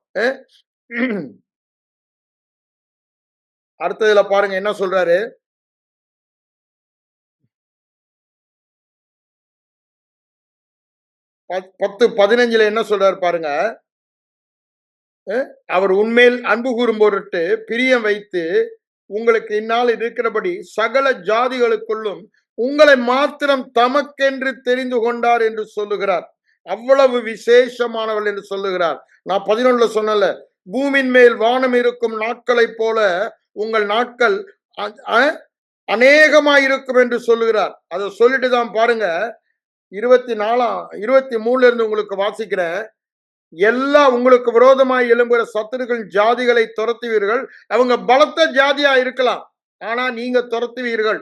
அடுத்ததுல பாருங்க என்ன சொல்றாரு. 10:15 என்ன சொல்றாரு பாருங்க. அவர் உண்மையில் அன்பு கூறும் பொருட்டு பிரியம் வைத்து உங்களுக்கு இந்நாள் இருக்கிறபடி சகல ஜாதிகளுக்குள்ளும் உங்களை மாத்திரம் தமக்கென்று தெரிந்து கொண்டார் என்று சொல்லுகிறார். அவ்வளவு விசேஷமானவள் என்று சொல்லுகிறார். நான் 11 சொன்னல, பூமியின் மேல் வானம் இருக்கும் நாட்களை போல உங்கள் நாட்கள் அநேகமாயிருக்கும் என்று சொல்லுகிறார். அதை சொல்லிட்டு தான் பாருங்க 23 இருந்து உங்களுக்கு வாசிக்கிறேன். எல்லா உங்களுக்கு விரோதமாய் எழும்புகிற சத்துருக்கள் ஜாதிகளை துரத்துவீர்கள். அவங்க பலத்த ஜாதியா இருக்கலாம், ஆனா நீங்க துரத்துவீர்கள்.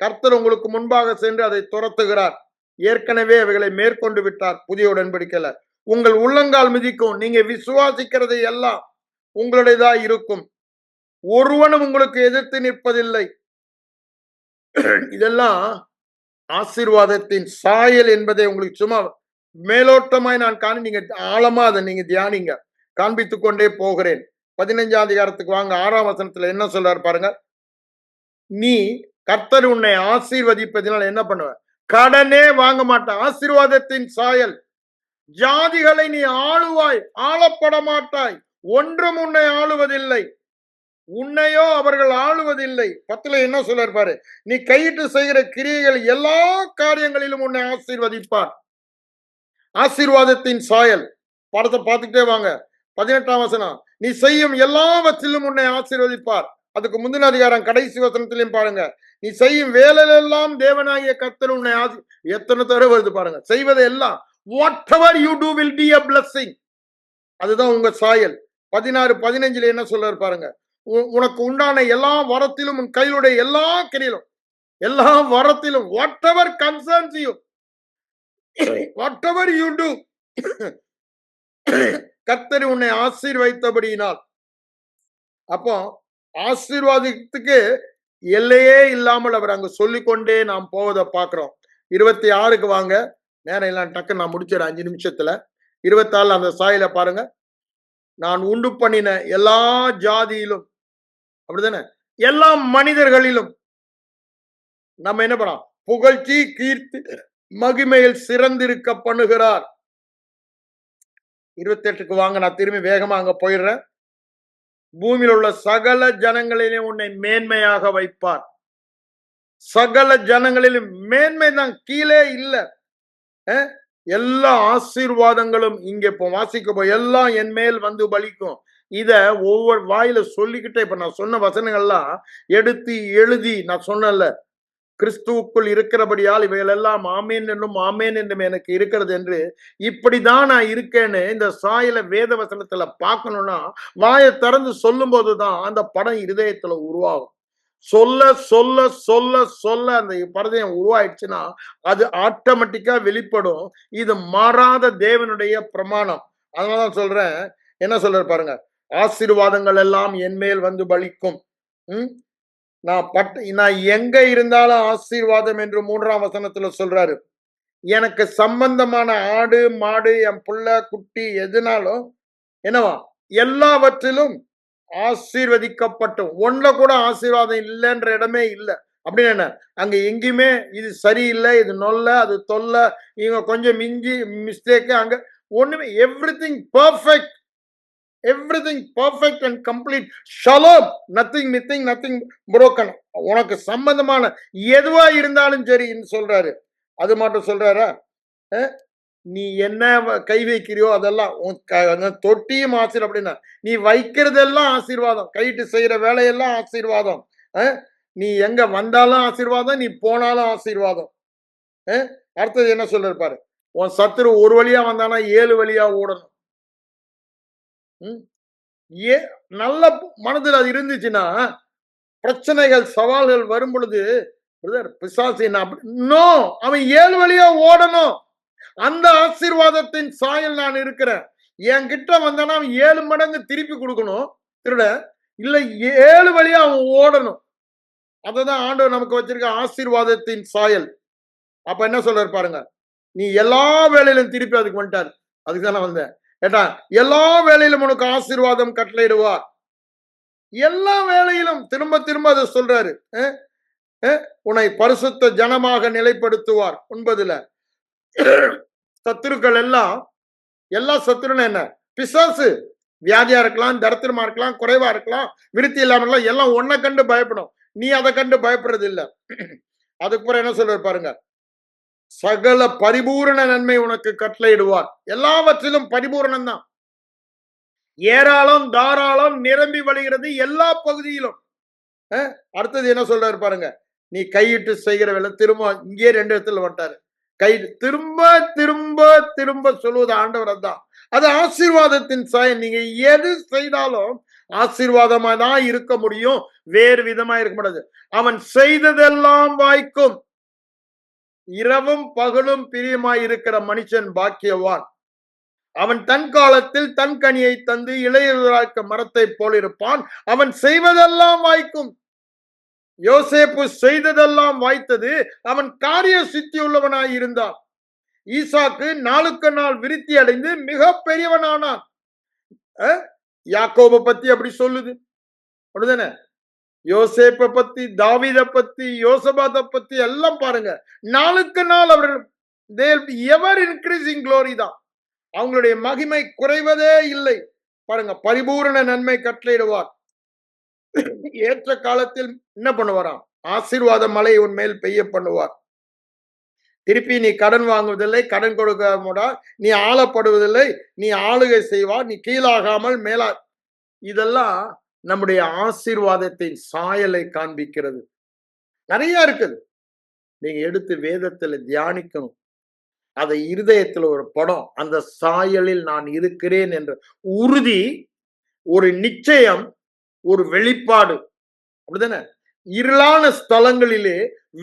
கர்த்தர் உங்களுக்கு முன்பாக சென்று அதை துரத்துகிறார். ஏற்கனவே அவைகளை மேற்கொண்டு விட்டார். புதிய உடன்படிக்கையில உங்கள் உள்ளங்கால் மிதிக்கும். நீங்க விசுவாசிக்கிறதை எல்லாம் உங்களுடையதா இருக்கும். ஒருவனும் உங்களுக்கு எதிர்த்து நிற்பதில்லை. இதெல்லாம் ஆசீர்வாதத்தின் சாயல் என்பதை உங்களுக்கு சும்மா மேலோட்டமாய் நான் காணி, நீங்க ஆழமா அதை நீங்க தியானிங்க. காண்பித்துக் கொண்டே போகிறேன். 15ஆம் அதிகாரத்துக்கு வாங்க. 6ஆம் வசனத்துல என்ன சொல்றாரு பாருங்க. நீ கர்த்தர் உன்னை ஆசீர்வதிப்பதினால் என்ன பண்ணுவ? கடனே வாங்க மாட்ட. ஆசீர்வாதத்தின் சாயல். ஜாதிகளை நீ ஆளுவாய், ஆளப்பட மாட்டாய். ஒன்றும் உன்னை ஆளுவதில்லை, உன்னையோ அவர்கள் ஆளுவதில்லை. 10 என்ன சொல்றாரு பாரு. நீ கையிட்டு செய்கிற கிரியைகள் எல்லா காரியங்களிலும் உன்னை ஆசீர்வதிப்பார். ஆசீர்வாதத்தின் சாயல். படத்தை பார்த்துக்கிட்டே வாங்க. 18ஆம் வசனம். நீ செய்யும் எல்லாவற்றிலும் உன்னை ஆசீர்வதிப்பார். அதுக்கு முந்தின அதிகாரம் கடைசி வசனத்திலையும் பாருங்க. நீ செய்யும் வேலையெல்லாம் தேவனாகிய கர்த்தர் உன்னை எத்தனை தடவை வருது பாருங்க. செய்வது எல்லாம் whatever you do will be a blessing. அதுதான் உங்க சாயல். 16-15 என்ன சொல்றாரு பாருங்க. உனக்கு உண்டான எல்லா வரத்திலும், உன் கையிலுடைய எல்லா கிரியிலும், எல்லா வரத்திலும் whatever concerns you, whatever you do, கர்த்தர் உன்னை ஆசீர்வதித்தபடியினால். அப்போ ஆசீர்வாதத்துக்கு எல்லையே இல்லாமல் அவர் அங்க சொல்லிக்கொண்டே நாம் போவதை பார்க்கிறோம். 26க்கு வாங்க. நேரம் எல்லாம் டக்கு நான் முடிச்சிடறேன் 5 நிமிஷத்துல. 24 அந்த சாயில பாருங்க. நான் உண்டு பண்ணின எல்லா ஜாதியிலும், அப்படிதானே, எல்லா மனிதர்களிலும் நம்ம என்ன பண்ணோம்? புகழ்ச்சி, கீர்த்தி, மகிமையில் சிறந்திருக்க பண்ணுகிறார். 28க்கு வாங்க. நான் திரும்பி வேகமா அங்க போயிடுறேன். பூமியில் உள்ள சகல ஜனங்களிலும் உன்னை மேன்மையாக வைப்பார். சகல ஜனங்களிலும் மேன்மை தான், கீழே இல்ல. எல்லா ஆசீர்வாதங்களும் இங்கே வாசிக்க போய் எல்லாம் என் மேல் வந்து பலிக்கும். இத ஒவ்வொரு வாயில சொல்லிக்கிட்டே, இப்ப நான் சொன்ன வசனங்கள்லாம் எடுத்து எழுதி, நான் சொன்னேன்ல, கிறிஸ்துவுக்குள் இருக்கிறபடியால் இவைகள் எல்லாம் ஆமேன் என்றும் ஆமேன் என்றும் எனக்கு இருக்கிறது என்று, இப்படிதான் நான் இருக்கேன்னு இந்த சாயல வேத வசனத்துல பார்க்கணும்னா, வாயை திறந்து சொல்லும் போதுதான் அந்த படம் இருதயத்துல உருவாகும். சொல்ல சொல்ல சொல்ல சொல்ல அந்த பரதயம் உருவாயிடுச்சுன்னா அது ஆட்டோமேட்டிக்கா வெளிப்படும். இது மாறாத தேவனுடைய பிரமாணம். அதனாலதான் சொல்றேன், என்ன சொல்றாரு பாருங்க, ஆசீர்வாதங்கள் எல்லாம் என் மேல் வந்து பலிக்கும். நான் எங்க இருந்தாலும் ஆசீர்வாதம் என்று 3ஆம் வசனத்துல சொல்றாரு. எனக்கு சம்பந்தமான ஆடு மாடு என் புள்ள குட்டி எதுனாலும் என்னவா எல்லாவற்றிலும் ஆசீர்வதிக்கப்பட்டும், ஒன்ல கூட ஆசீர்வாதம் இல்லைன்ற இடமே இல்லை. அப்படின்னு என்ன, அங்க எங்கேயுமே இது சரியில்லை, இது நொல்ல, அது தொல்ல, இவங்க கொஞ்சம் மிஞ்சி மிஸ்டேக், அங்க ஒண்ணுமே, everything perfect, everything perfect and complete ஷலோம், நத்திங் மித்திங், நத்திங் புரோக்கன். உனக்கு சம்பந்தமான எதுவா இருந்தாலும் சரின்னு சொல்றாரு. அது மட்டும் சொல்றாரா, நீ என்ன கை வைக்கிறியோ அதெல்லாம் தொட்டியும் ஆசீர் அப்படின்னா, நீ வைக்கிறதெல்லாம் ஆசீர்வாதம், கைட்டு செய்யற வேலையெல்லாம் ஆசீர்வாதம். நீ எங்க வந்தாலும் ஆசீர்வாதம், நீ போனாலும் ஆசீர்வாதம். அடுத்தது என்ன சொல்றாரு பாரு, உன் சத்துரு ஒரு வழியா வந்தானா 7 வழியா ஓடணும். நல்ல மனதில் அது இருந்துச்சுன்னா, பிரச்சனைகள் சவால்கள் வரும் பொழுது பிசாசு நோ, அவன் 7 வழியா ஓடணும். அந்த ஆசீர்வாதத்தின் சாயல் நான் இருக்கிறேன். என்கிட்ட வந்தானா அவன் 7 மடங்கு திருப்பி கொடுக்கணும் திருட, இல்ல 7 வழியா அவன் ஓடணும். அததான் ஆண்டவர் நமக்கு வச்சிருக்க ஆசீர்வாதத்தின் சாயல். அப்ப என்ன சொல்றாரு பாருங்க, நீ எல்லா வேலையிலும் திருப்பி அதுக்கு வந்துட்டார். அதுக்கு தான் நான் வந்தேன். ஏட்டா, எல்லா வேலையிலும் உனக்கு ஆசீர்வாதம் கட்டளையிடுவார். எல்லா வேலையிலும் திரும்ப திரும்ப அதை சொல்றாரு. உன்னை பரிசுத்த ஜனமாக நிலைப்படுத்துவார். 9ல சத்துருக்கள் எல்லாம், எல்லா சத்துருன்னு என்ன, பிசாசு, வியாதியா இருக்கலாம், தரித்திரமா இருக்கலாம், குறைவா இருக்கலாம், விருத்தி இல்லாம இருக்கலாம், எல்லாம் ஒன்ன கண்டு பயப்படும். நீ அதை கண்டு பயப்படுறது இல்ல. அதுக்கப்புறம் என்ன சொல்ற பாருங்க, சகல பரிபூரண நன்மை உனக்கு கட்டளையிடுவார். எல்லாவற்றிலும் பரிபூரணம் தான், ஏராளம் தாராளம் நிரம்பி வழிகிறது எல்லா பகுதியிலும். அடுத்தது என்ன சொல்றாரு பாருங்க, நீ கையிட்டு செய்கிற வேலை, திரும்ப இங்கே 2 இடத்துல வந்துட்டாரு. கை திரும்ப திரும்ப திரும்ப சொல்லுவது ஆண்டவர் தான். அது ஆசீர்வாதத்தின் சாயம். நீங்க எது செய்தாலும் ஆசீர்வாதமா தான் இருக்க முடியும், வேறு விதமா இருக்க முடியாது. அவன் செய்ததெல்லாம் வாய்க்கும். இரவும் பகலும் பிரியமாய் இருக்கிற மனுஷன் பாக்கியவான். அவன் தன் காலத்தில் தன் கனியை தந்து இளையராக்க மரத்தை போல் இருப்பான். அவன் செய்வதெல்லாம் வாய்க்கும். யோசேப்பு செய்ததெல்லாம் வாய்த்தது. அவன் காரிய சித்தி உள்ளவனாய் இருந்தான். ஈசாக்கு நாளுக்கு நாள் விருத்தி அடைந்து மிக பெரியவனானான். யாக்கோபை பத்தி அப்படி சொல்லுது, அப்படிதானே? யோசேப்பை பத்தி, தாவீதை பத்தி, யோசபாத்தை பத்தி எல்லாம் பாருங்க. நாளுக்கு நாள் அவர்கள் எவர் இன்க்ரீசிங் க்ளோரி தான். அவங்களுடைய மகிமை குறைவதே இல்லை. பாருங்க, பரிபூரண நன்மை கட்டளையிடுவார். ஏற்ற காலத்தில் என்ன பண்ணுவாராம், ஆசீர்வாத மழை உன் மேல் பெய்ய பண்ணுவார். திருப்பி நீ கடன் வாங்குவதில்லை, கடன் கொடுக்க, நீ ஆளப்படுவதில்லை, நீ ஆளுகை செய்வார், நீ கீழாகாமல் மேலா. இதெல்லாம் நம்முடைய ஆசீர்வாதத்தின் சாயலை காண்பிக்கிறது. நிறைய இருக்குது, நீங்க எடுத்து வேதத்துல தியானிக்கணும். அதை இருதயத்துல ஒரு படம், அந்த சாயலில் நான் இருக்கிறேன் என்ற உறுதி, ஒரு நிச்சயம், ஒரு வெளிப்பாடு. அப்படிதானே? இருளான ஸ்தலங்களிலே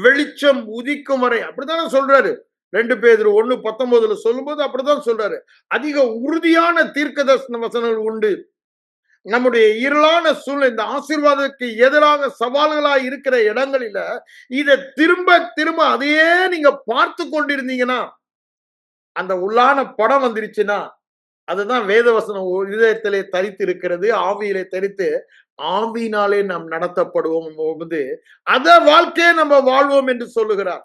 வெளிச்சம் உதிக்கும் வரை, அப்படித்தானே சொல்றாரு. 2 பேதுரு 1:19 சொல்லும்போது அப்படிதான் சொல்றாரு. அதிக உறுதியான தீர்க்கதரிசன வசனங்கள் உண்டு. நம்முடைய இருளான சூழ்நிலை, இந்த ஆசீர்வாதத்துக்கு எதிராக சவால்களா இருக்கிற இடங்களில இதை திரும்ப திரும்ப அதையே நீங்க பார்த்து கொண்டிருந்தீங்கன்னா, அந்த உள்ளான படம் வந்துருச்சுன்னா, அதுதான் வேதவசனம் இதயத்திலே தரித்து இருக்கிறது, ஆவியிலே தரித்து, ஆவியினாலே நாம் நடத்தப்படுவோம் போது அத வாழ்க்கையை நம்ம வாழ்வோம் என்று சொல்லுகிறார்.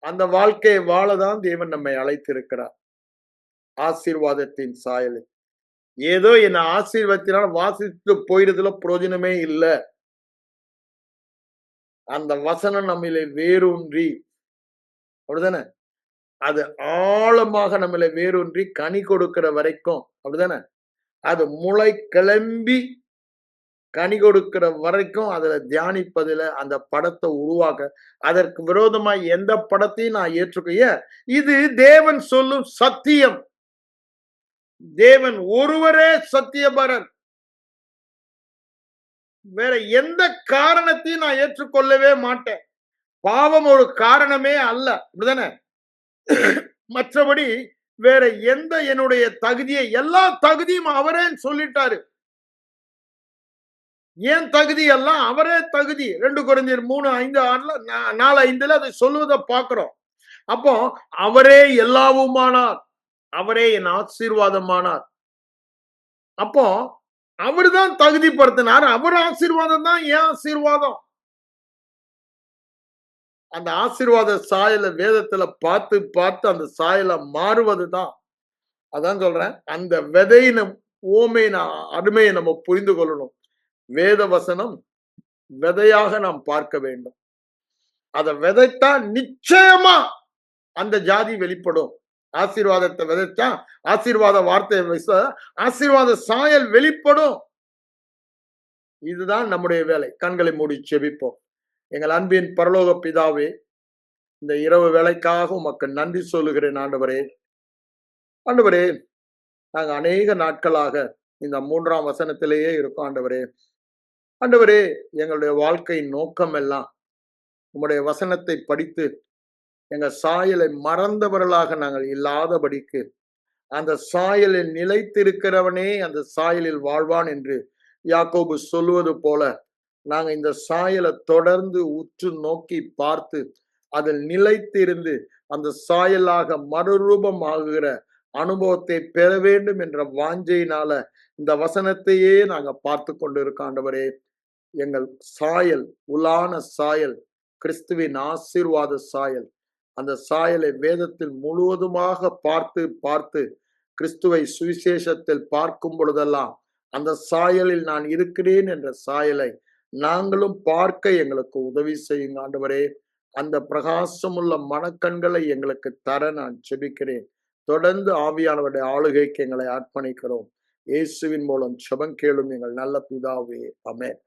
அந்த வாழ்க்கையை வாழதான் தேவன் நம்மை அழைத்திருக்கிறார். ஆசீர்வாதத்தின் சாயல். ஏதோ என்ன ஆசீர்வாதத்தினால் வாசித்து போயிடுறதுல பிரயோஜனமே இல்லை. அந்த வசனம் நம்மளை வேரூன்றி, அப்படிதானே, அது ஆழமாக நம்மளை வேரூன்றி கனி கொடுக்கிற வரைக்கும், அப்படிதானே, அது முளை கிளம்பி கனி கொடுக்கிற வரைக்கும் அதுல தியானிப்பதுல அந்த படத்தை உருவாக்க, அதற்கு விரோதமாய் எந்த படத்தையும் நான் ஏற்றுக்க. இது தேவன் சொல்லும் சத்தியம். தேவன் ஒருவரே சத்தியபரன். வேற எந்த காரணத்தையும் நான் ஏற்றுக்கொள்ளவே மாட்டேன். பாவம் ஒரு காரணமே அல்ல, அப்படிதானே? மற்றபடி வேற எந்த என்னுடைய தகுதியை, எல்லா தகுதியும் அவரே சொல்லிட்டாரு. ஏன் தகுதி எல்லாம் அவரே தகுதி. 2 கொரிந்தியர் 3:5-6 4:5 அதை சொல்லுவதை பார்க்கிறோம். அப்போ அவரே எல்லாவுமானார், அவரே என் ஆசீர்வாதமானார். அப்போ அவர்தான் தகுதிப்படுத்தினார். அவர் ஆசீர்வாதம் தான் ஏன் ஆசீர்வாதம். அந்த ஆசீர்வாத சாயல வேதத்துல பார்த்து பார்த்து அந்த சாயல மாறுவதுதான். அதான் சொல்றேன், அந்த விதையின ஓமையின அருமையை நம்ம புரிந்து கொள்ளணும். வேத வசனம் விதையாக நாம் பார்க்க வேண்டும். அதை விதைத்தா நிச்சயமா அந்த ஜாதி வெளிப்படும். ஆசீர்வாதத்தை விதைச்சா ஆசீர்வாத வார்த்தை, ஆசீர்வாத சாயல் வெளிப்படும். இதுதான் நம்முடைய வேலை. கண்களை மூடி செபிப்போம். எங்கள் அன்பின் பரலோக பிதாவே, இந்த இரவு வேலைக்காக உமக்கு நன்றி சொல்லுகிறேன் ஆண்டவரே. ஆண்டவரே, நாங்க அநேக நாட்களாக இந்த 3ஆம் வசனத்திலேயே இருக்கோம் ஆண்டவரே. ஆண்டவரே, எங்களுடைய வாழ்க்கையின் நோக்கம் எல்லாம் உம்முடைய வசனத்தை படித்து எங்க சாயலை மறந்தவர்களாக நாங்கள் இல்லாதபடிக்கு, அந்த சாயலில் நிலைத்திருக்கிறவனே அந்த சாயலில் வாழ்வான் என்று யாக்கோபு சொல்லுவது போல, நாங்க இந்த சாயலை தொடர்ந்து உற்று நோக்கி பார்த்து அதில் நிலைத்திருந்து அந்த சாயலாக மறுரூபம் ஆகுகிற அனுபவத்தை பெற வேண்டும் என்ற வாஞ்சையினால இந்த வசனத்தையே நாங்க பார்த்து கொண்டு இருக்கோம் ஆண்டவரே. எங்கள் சாயல் உலான சாயல் கிறிஸ்துவின் ஆசீர்வாத சாயல். அந்த சாயலை வேதத்தில் முழுவதுமாக பார்த்து பார்த்து கிறிஸ்துவை சுவிசேஷத்தில் பார்க்கும் பொழுதெல்லாம் அந்த சாயலில் நான் இருக்கிறேன் என்ற சாயலை நாங்களும் பார்க்க எங்களுக்கு உதவி செய்யுங்க ஆண்டவரே. அந்த பிரகாசமுள்ள மனக்கண்களை எங்களுக்கு தர நான் செபிக்கிறேன். தொடர்ந்து ஆவியானவருடைய ஆளுகைக்கு எங்களை அர்ப்பணிக்கிறோம். இயேசுவின் மூலம் ஜெபம் கேளும் எங்கள் நல்ல பிதாவே. ஆமென்.